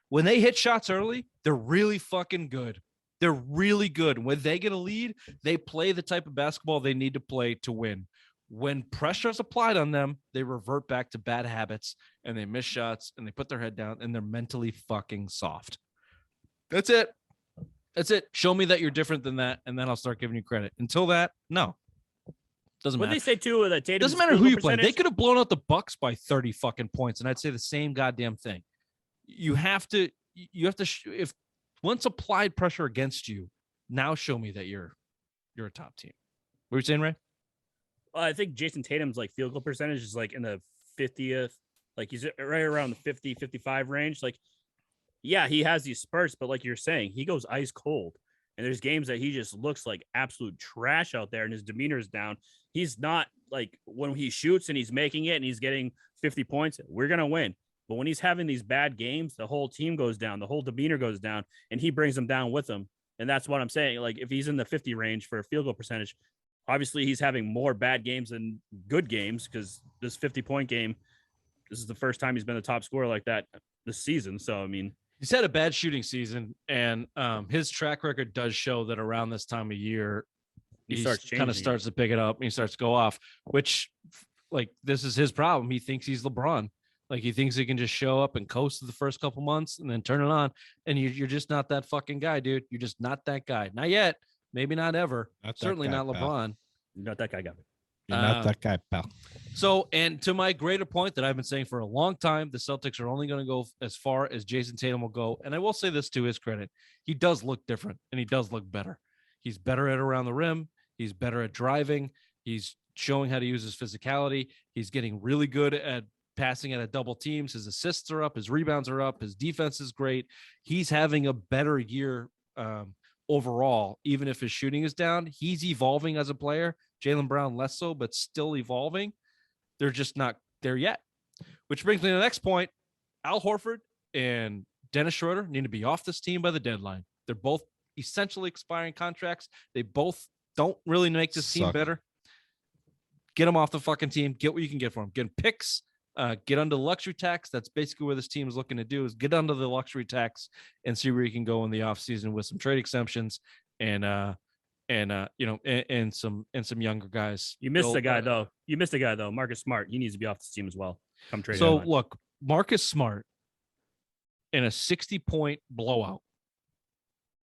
When they hit shots early, they're really fucking good. They're really good. When they get a lead, they play the type of basketball they need to play to win. When pressure is applied on them, they revert back to bad habits and they miss shots and they put their head down and they're mentally fucking soft. That's it. Show me that you're different than that, and then I'll start giving you credit. Until that, no. Doesn't matter. What they say too that Tatum doesn't matter who you play. They could have blown out the Bucks by 30 fucking points, and I'd say the same goddamn thing. You have to if once applied pressure against you, now show me that you're a top team. What were you saying, Ray? I think Jason Tatum's like field goal percentage is like in the 50th, like he's right around the 50, 55 range. Like, yeah, he has these spurts, but like you're saying, he goes ice cold. And there's games that he just looks like absolute trash out there and his demeanor is down. He's not like when he shoots and he's making it and he's getting 50 points, we're going to win. But when he's having these bad games, the whole team goes down, the whole demeanor goes down, and he brings them down with him. And that's what I'm saying. Like if he's in the 50 range for a field goal percentage, obviously he's having more bad games than good games because this 50-point game, this is the first time he's been the top scorer like that this season. So, I mean, he's had a bad shooting season, and his track record does show that around this time of year, he kind of starts to pick it up and he starts to go off, which like this is his problem. He thinks he's LeBron. Like he thinks he can just show up and coast the first couple months and then turn it on. And you're just not that fucking guy, dude. You're just not that guy. Not yet. Maybe not ever. Certainly not LeBron. You're not that guy, Gabby. You're not that guy, pal. So, and to my greater point that I've been saying for a long time, the Celtics are only going to go as far as Jason Tatum will go. And I will say this to his credit. He does look different and he does look better. He's better at around the rim. He's better at driving. He's showing how to use his physicality. He's getting really good at passing at a double teams. His assists are up. His rebounds are up. His defense is great. He's having a better year overall, even if his shooting is down. He's evolving as a player. Jaylen Brown less so, but still evolving. They're just not there yet. Which brings me to the next point. Al Horford and Dennis Schroeder need to be off this team by the deadline. They're both essentially expiring contracts. They both don't really make this team better. Get them off the fucking team. Get what you can get for them. Get picks. Get under the luxury tax. That's basically what this team is looking to do, is get under the luxury tax and see where you can go in the offseason with some trade exemptions and some younger guys. You missed a guy though. Marcus Smart. He needs to be off this team as well. Come trade. So look, Marcus Smart in a 60-point blowout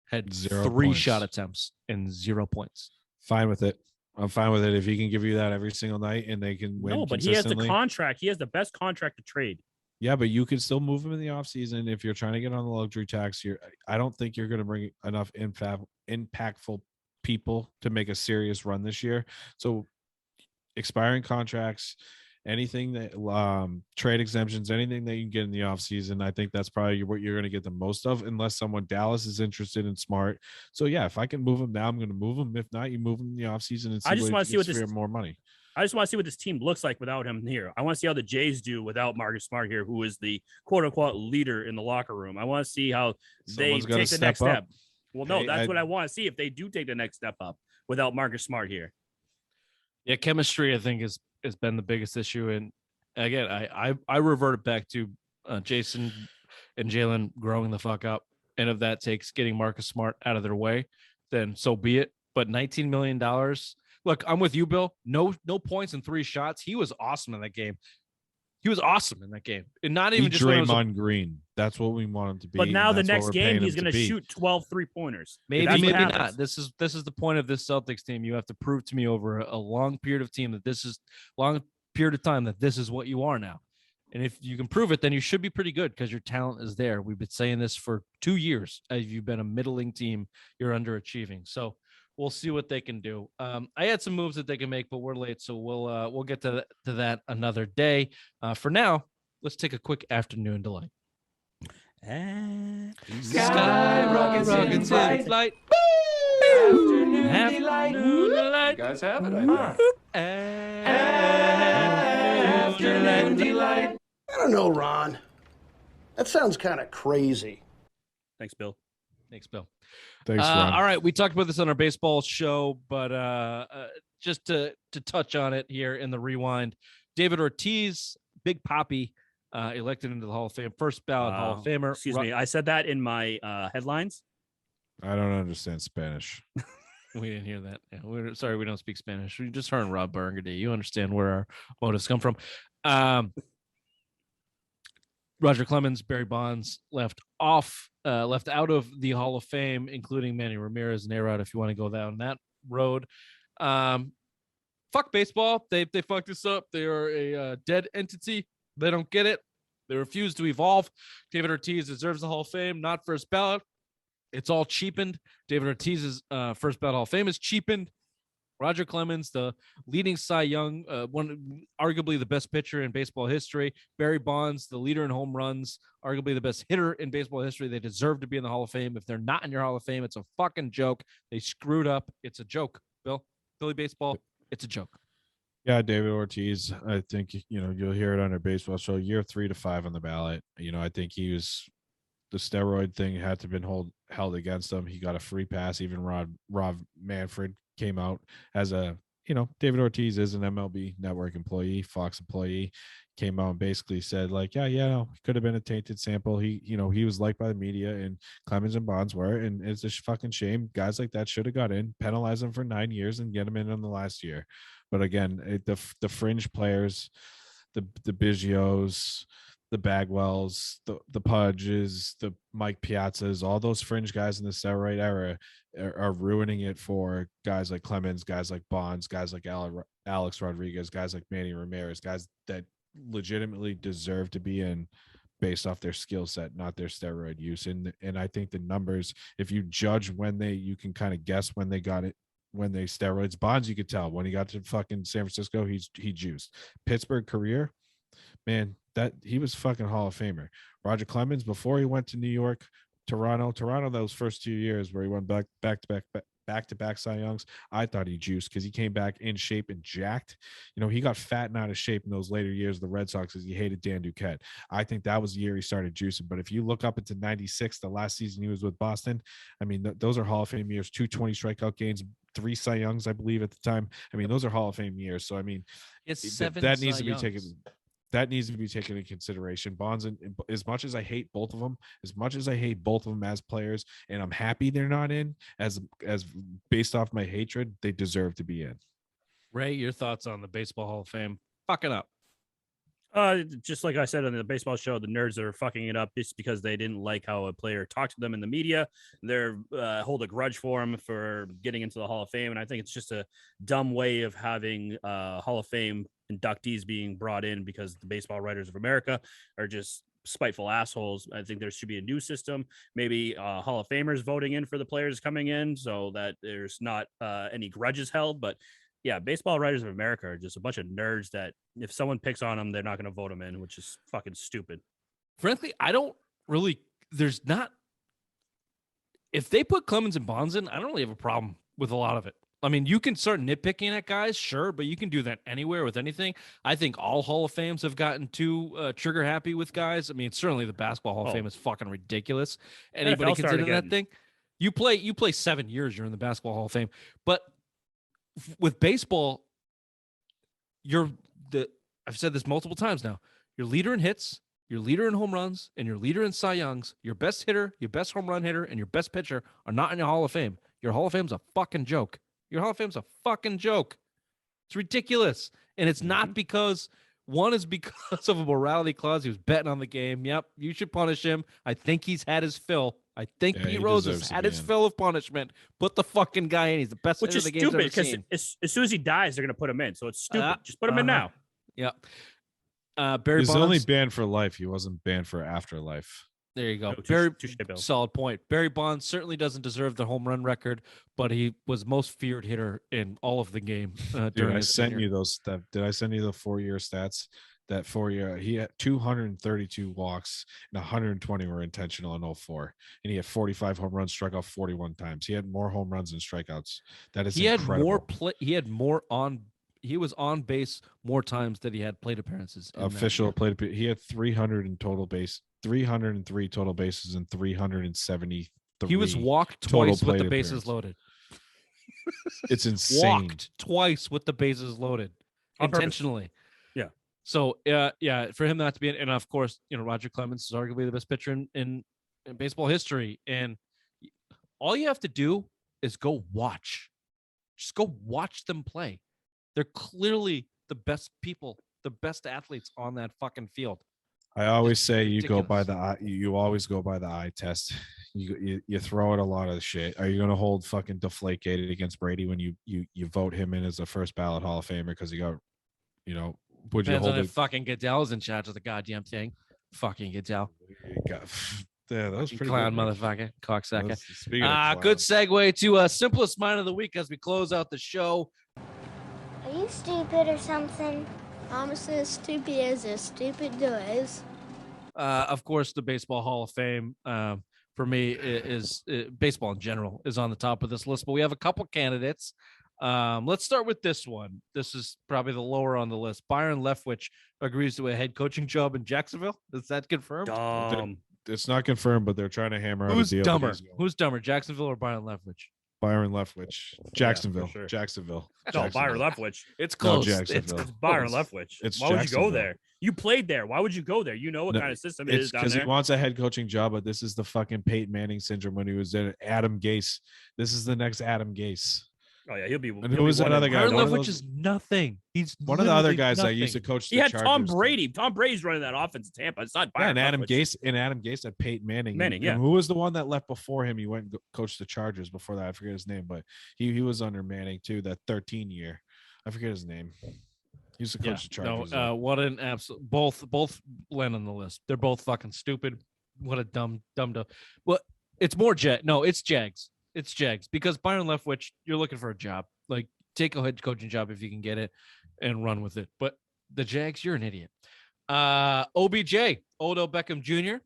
had 3 shot attempts and 0 points. Fine with it. I'm fine with it if he can give you that every single night and they can win. No, but he has the contract. He has the best contract to trade. Yeah, but you can still move him in the offseason if you're trying to get on the luxury tax. I don't think you're going to bring enough impactful people to make a serious run this year. So expiring contracts, anything that trade exemptions, anything that you can get in the offseason, I think that's probably what you're going to get the most of, unless Dallas is interested in Smart. So yeah, if I can move him now, I'm going to move him. If not, you move him in the offseason and see. I just want to see what this more money. I just want to see what this team looks like without him here. I want to see how the Jays do without Marcus Smart here, who is the quote unquote leader in the locker room. I want to see how they take the next step. Well, no, that's what I want to see, if they do take the next step up without Marcus Smart here. Yeah, chemistry, I think, has been the biggest issue. And again, I reverted back to Jason and Jaylen growing the fuck up. And if that takes getting Marcus Smart out of their way, then so be it. But $19 million. Look, I'm with you, Bill. No points and 3 shots. He was awesome in that game. And not even just Draymond Green. That's what we want him to be. But now the next game, he's going to shoot 12 3-pointers. Maybe not. This is the point of this Celtics team. You have to prove to me over a long period of time that this is what you are now. And if you can prove it, then you should be pretty good because your talent is there. We've been saying this for 2 years. As you've been a middling team, you're underachieving. So we'll see what they can do. I had some moves that they can make, but we're late, so we'll get to that another day. For now, let's take a quick afternoon delight. Skyrocket city flight. Afternoon delight. You guys have it, I think. Afternoon delight. I don't know, Ron. That sounds kind of crazy. Thanks, Bill. Thanks, Ron. All right, we talked about this on our baseball show, but just to touch on it here in the rewind, David Ortiz, Big Papi, elected into the Hall of Fame, first ballot Hall of Famer. Excuse me, I said that in my headlines. I don't understand Spanish. We didn't hear that. Yeah, we're sorry, we don't speak Spanish. We just heard Rob Burgundy. You understand where our motives come from. Roger Clemens, Barry Bonds left out of the Hall of Fame, including Manny Ramirez and A-Rod, if you want to go down that road. Fuck baseball. They fucked this up. They are a dead entity. They don't get it. They refuse to evolve. David Ortiz deserves the Hall of Fame, not first ballot. It's all cheapened. David Ortiz's first ballot Hall of Fame is cheapened. Roger Clemens, the leading Cy Young, arguably the best pitcher in baseball history. Barry Bonds, the leader in home runs, arguably the best hitter in baseball history. They deserve to be in the Hall of Fame. If they're not in your Hall of Fame, it's a fucking joke. They screwed up. It's a joke, Bill. Philly baseball, it's a joke. Yeah, David Ortiz, I think, you'll hear it on our baseball show, year 3 to 5 on the ballot. I think the steroid thing had to been held against him. He got a free pass. Even Rob Manfred came out as David Ortiz is an MLB Network employee, Fox employee, came out and basically said it could have been a tainted sample. He was liked by the media, and Clemens and Bonds were, and it's a fucking shame. Guys like that should have got in, penalize them for 9 years and get them in on the last year. But again, the fringe players, the Biggios, the Bagwells, the Pudges, the Mike Piazzas, all those fringe guys in the steroid era are ruining it for guys like Clemens, guys like Bonds, guys like Alex Rodriguez, guys like Manny Ramirez, guys that legitimately deserve to be in based off their skill set, not their steroid use. And I think the numbers, if you judge you can kind of guess when they got it, when they steroids. Bonds, you could tell when he got to fucking San Francisco, he juiced. Pittsburgh career, man, that he was fucking Hall of Famer. Roger Clemens, before he went to New York, Toronto, those first 2 years where he went back-to-back Cy Youngs, I thought he juiced because he came back in shape and jacked. He got fat and out of shape in those later years of the Red Sox because he hated Dan Duquette. I think that was the year he started juicing. But if you look up into 96, the last season he was with Boston, I mean, those are Hall of Fame years, 220 strikeout games, 3 Cy Youngs, I believe, at the time. I mean, those are Hall of Fame years. So, I mean, that needs to be taken. That needs to be taken into consideration. Bonds, and as much as I hate both of them, as players, and I'm happy they're not in, as based off my hatred, they deserve to be in. Ray, your thoughts on the Baseball Hall of Fame? Fucking up. Just like I said on the baseball show, the nerds are fucking it up just because they didn't like how a player talked to them in the media. They're hold a grudge for him for getting into the Hall of Fame, and I think it's just a dumb way of having Hall of Fame inductees being brought in because the Baseball Writers of America are just spiteful assholes. I think there should be a new system, maybe Hall of Famers voting in for the players coming in so that there's not any grudges held. But yeah, Baseball Writers of America are just a bunch of nerds that if someone picks on them, they're not going to vote them in, which is fucking stupid. Frankly, I don't really, there's not, if they put Clemens and Bonds in, I don't really have a problem with a lot of it. I mean, you can start nitpicking at guys, sure, but you can do that anywhere with anything. I think all Hall of Fames have gotten too trigger happy with guys. I mean, certainly the Basketball Hall of Fame is fucking ridiculous. Anybody consider that thing? You play 7 years, you're in the Basketball Hall of Fame. But with baseball, I've said this multiple times now, your leader in hits, your leader in home runs, and your leader in Cy Youngs, your best hitter, your best home run hitter, and your best pitcher are not in your Hall of Fame. Your Hall of Fame's a fucking joke. Your Hall of Fame's a fucking joke. It's ridiculous. And it's not because one is because of a morality clause. He was betting on the game. Yep, you should punish him. I think he's had his fill. I think Pete Rose has had his fill of punishment. Put the fucking guy in. He's the best hitter the game's ever seen. Which is stupid because as soon as he dies, they're going to put him in. So it's stupid. Just put him in now. Yeah. Barry He's Bonds, only banned for life. He wasn't banned for afterlife. There you go. No, Very touche, solid point. Barry Bonds certainly doesn't deserve the home run record, but he was most feared hitter in all of the game. Dude, I sent you those. Did I send you the 4-year stats? That 4-year, he had 232 walks and 120 were intentional in 04. And he had 45 home runs, struck out 41 times. He had more home runs than strikeouts. That is incredible. He was on base more times than he had plate appearances. Official plate. He had 303 total bases and 373. He was walked twice with the bases loaded. It's insane. Walked twice with the bases loaded intentionally. Yeah. So for him not to be in, and of course, Roger Clemens is arguably the best pitcher in baseball history. And all you have to do is go watch. Just go watch them play. They're clearly the best people, the best athletes on that fucking field. I always say you always go by the eye test. You throw out a lot of shit. Are you going to hold fucking Deflategate against Brady when you vote him in as a first ballot Hall of Famer because he got, would you hold it? Fucking Goodell's in charge of the goddamn thing. Fucking Goodell. Yeah, that was pretty clown, good, motherfucker, cocksucker. Good segue to simplest mind of the week as we close out the show. Are you stupid or something? I'm as stupid as stupid does. Of course, the Baseball Hall of Fame for me is baseball in general is on the top of this list, but we have a couple candidates. Let's start with this one. This is probably the lower on the list. Byron Leftwich agrees to a head coaching job in Jacksonville. Is that confirmed? It's not confirmed, but they're trying to hammer out a deal. Who's dumber, Jacksonville or Byron Leftwich? Byron Leftwich. Jacksonville. Yeah, sure. Jacksonville. No, Byron Leftwich. It's close. No, Jacksonville. It's Byron Leftwich. Why would you go there? You played there. Why would you go there? You know what kind of system it is down there. Because he wants a head coaching job, but this is the fucking Peyton Manning syndrome when he was there. Adam Gase. This is the next Adam Gase. Oh yeah, he'll be. And who was that other guy? Byron Leftwich is nothing. He's one of the other guys I used to coach. He had Tom Brady. Tom Brady's running that offense in Tampa. It's not Byron. And Adam Gase had Peyton Manning. Yeah. And who was the one that left before him? He went and coached the Chargers before that. I forget his name, but he was under Manning too. That 13 year. I forget his name. He used to coach the Chargers. No, what an absolute both land on the list. They're both fucking stupid. What a dumb. Well, it's more it's Jags. It's Jags because Byron Leftwich, you're looking for a job. Like, take a head coaching job if you can get it and run with it. But the Jags, you're an idiot. OBJ, Odell Beckham Jr.,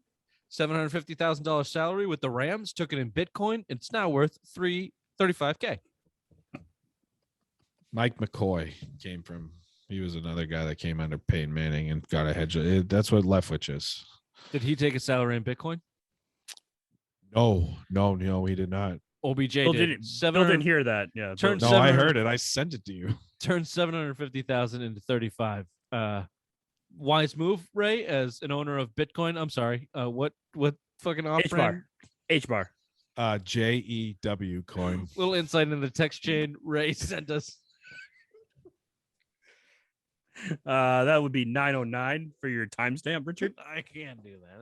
$750,000 salary with the Rams, took it in Bitcoin. It's now worth $35K. Mike McCoy he was another guy that came under Peyton Manning and got a hedge. That's what Leftwich is. Did he take a salary in Bitcoin? No, he did not. OBJ Bill did. didn't hear that. Yeah. I heard it. I sent it to you. Turned 750,000 into 35. Wise move, Ray, as an owner of Bitcoin. I'm sorry. What fucking off-brand? H-bar. JEW coin. Little insight in the text chain Ray sent us. That would be 909 for your timestamp, Richard. I can't do that.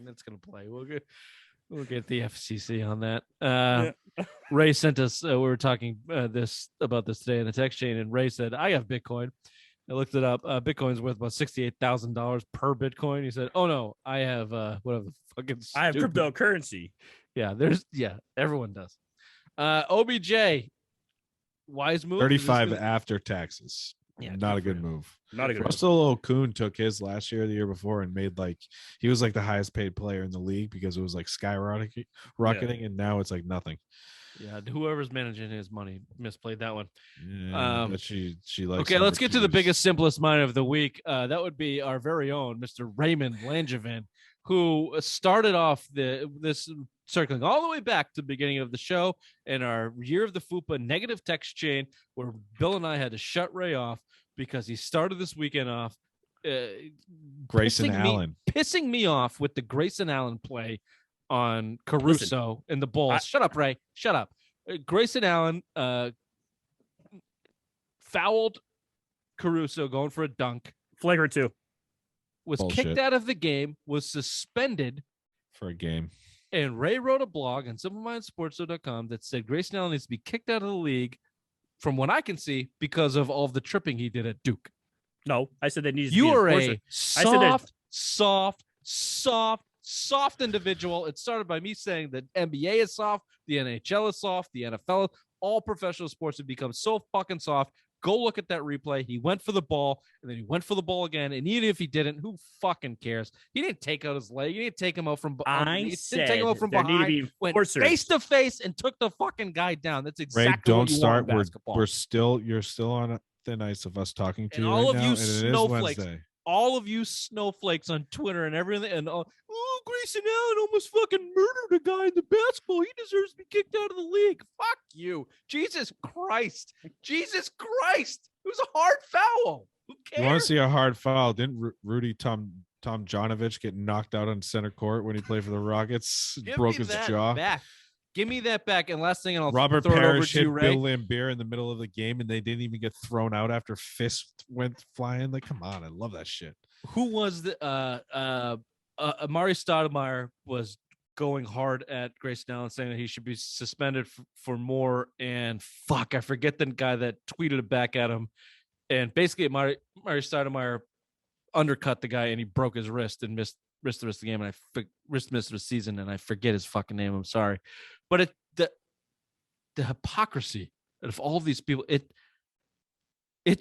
It's gonna play. We'll get the FCC on that. Ray sent us. We were talking about this today in the text chain, and Ray said, "I have Bitcoin." I looked it up. Bitcoin's worth about $68,000 per Bitcoin. He said, "Oh no, I have whatever the fucking I have cryptocurrency." Yeah, everyone does. OBJ, wise move. 35 after taxes. Yeah, not a good move. Not a good Russell Okun took his last year, the year before, and made he was the highest paid player in the league because it was skyrocketing, and now it's nothing. Yeah, whoever's managing his money misplayed that one. Yeah, but she likes. Okay, let's get to the biggest, simplest mind of the week. That would be our very own Mr. Raymond Langevin, who started off this circling all the way back to the beginning of the show and our Year of the FUPA negative text chain, where Bill and I had to shut Ray off because he started this weekend off Grayson Allen pissing me off with the Grayson Allen play on Caruso in the Bulls. Shut up, Ray. Shut up. Grayson Allen fouled Caruso going for a dunk. Flagrant 2. Was kicked out of the game, was suspended for a game. And Ray wrote a blog on SimpleMindSports.com that said Grayson Allen needs to be kicked out of the league, from what I can see, because of all the tripping he did at Duke. No, I said that needs to be You are a soft individual. It started by me saying that NBA is soft, the NHL is soft, the NFL, all professional sports have become so fucking soft. Go look at that replay. He went for the ball, and then he went for the ball again. And even if he didn't, who fucking cares? He didn't take out his leg. He didn't take him out from behind. He didn't take him out from behind. Went face to face and took the fucking guy down. That's exactly what you want in basketball. You're still on thin ice of us talking to you all right of now, you and it is snowflakes. Wednesday. All of you snowflakes on Twitter and everything, and Grayson Allen almost fucking murdered a guy in the basketball. He deserves to be kicked out of the league. Fuck you. Jesus Christ. It was a hard foul. Who cares? You want to see a hard foul? Didn't Rudy Tomjanovich get knocked out on center court when he played for the Rockets? Broke his jaw. Back. Give me that back. And last thing, and I'll Robert throw Parrish it over to hit you, Ray. Bill Laimbeer in the middle of the game, and they didn't even get thrown out after fists went flying. Come on, I love that shit. Who was the Amari Stoudemire was going hard at Grayson Allen, saying that he should be suspended for more. And fuck, I forget the guy that tweeted it back at him. And basically, Amari Stoudemire undercut the guy, and he broke his wrist and missed the rest of the game, and missed the season, and I forget his fucking name. I'm sorry, but the hypocrisy of all of these people. It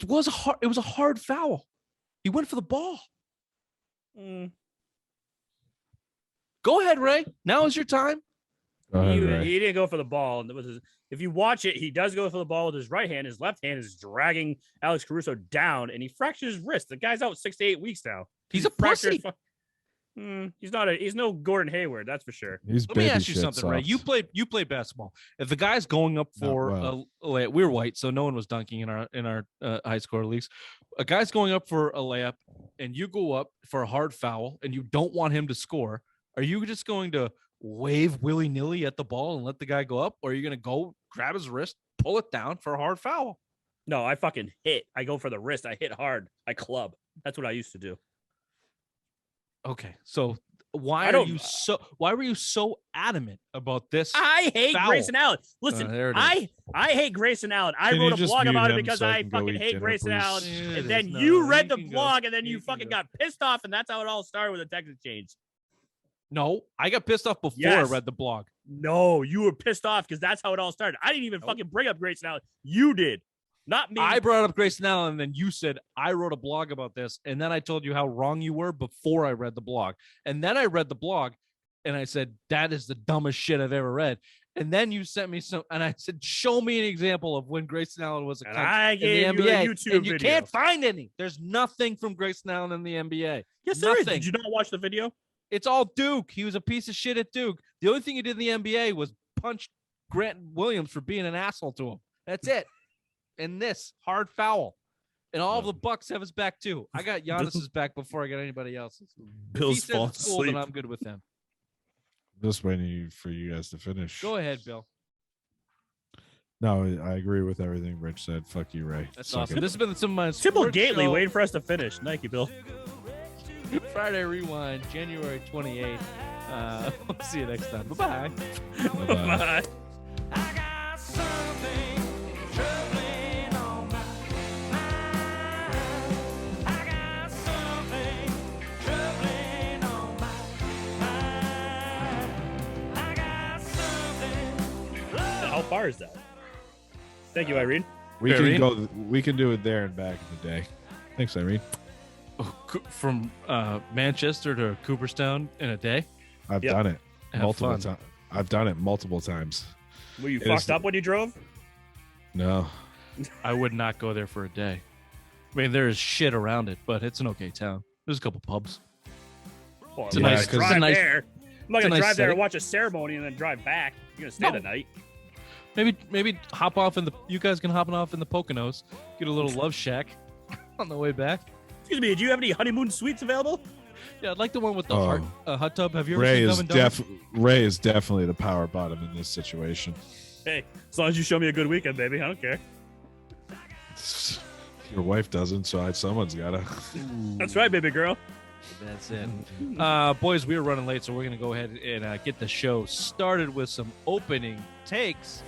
was a hard foul. He went for the ball. Go ahead, Ray. Now is your time. He didn't go for the ball. If you watch it, he does go for the ball with his right hand. His left hand is dragging Alex Caruso down, and he fractured his wrist. The guy's out 6 to 8 weeks now. He's a pussy. He's no Gordon Hayward, that's for sure. Let me ask you something, Ray. You played basketball. If the guy's going up for we were white, so no one was dunking in our high score leagues. A guy's going up for a layup, and you go up for a hard foul, and you don't want him to score. Are you just going to wave willy-nilly at the ball and let the guy go up, or are you going to go grab his wrist, pull it down for a hard foul? No, I fucking hit. I go for the wrist. I hit hard. I club. That's what I used to do. Okay, so why were you so adamant about this? I hate foul? Grayson Allen. Listen, I hate Grayson Allen. I wrote a blog about it because I fucking hate Grayson Allen. And then you read the blog, and then you fucking got pissed off, and that's how it all started with the text exchange. No, I got pissed off before I read the blog. No, you were pissed off because that's how it all started. I didn't even fucking bring up Grayson Allen. You did. Not me. I brought up Grayson Allen, and then you said I wrote a blog about this, and then I told you how wrong you were before I read the blog, and then I read the blog, and I said that is the dumbest shit I've ever read, and then you sent me some, and I said show me an example of when Grayson Allen was a And cunt I in gave the you a NBA, YouTube and you video. can't find any. There's nothing from Grayson Allen in the NBA. Yes, there is. Nothing. Did you not watch the video? It's all Duke. He was a piece of shit at Duke. The only thing he did in the NBA was punch Grant Williams for being an asshole to him. That's it. And this hard foul. And all of the Bucks have his back too. I got Giannis's back before I got anybody else's. If he Bill's says falling it's cool, then asleep. I'm good with him. Just waiting for you guys to finish. Go ahead, Bill. No, I agree with everything Rich said. Fuck you, Ray. That's Suck awesome. it. This has been some of my Simple sports Gately show. waiting for us to finish. Thank you, Bill. Friday Rewind, January 28th. We'll see you next time. Bye-bye. Bye-bye. Bye. How far is that? Thank you, Irene. We Irene? can go. We can do it there and back in the day. Thanks, Irene. From Manchester to Cooperstown in a day. I've Yep. done it Have multiple fun. times. I've done it multiple times. Were you It fucked is- up when you drove? No, I would not go there for a day. I mean, there is shit around it, but it's an okay town. There's a couple pubs. Well, It's a I'm not nice- gonna it's a drive nice- there. I'm not it's a gonna nice drive there setting. and watch a ceremony and then drive back. You're gonna stay No. the night. Maybe hop off in the. You guys can hop off in the Poconos. Get a little love shack on the way back. Excuse me, do you have any honeymoon suites available? Yeah, I'd like the one with the Oh. hot tub. Have you ever Ray seen is Dunkin' Donuts? Ray is definitely the power bottom in this situation. Hey, as long as you show me a good weekend, baby, I don't care. Your wife doesn't, so someone's gotta. That's right, baby girl. That's it. Boys, we are running late, so we're going to go ahead and get the show started with some opening takes.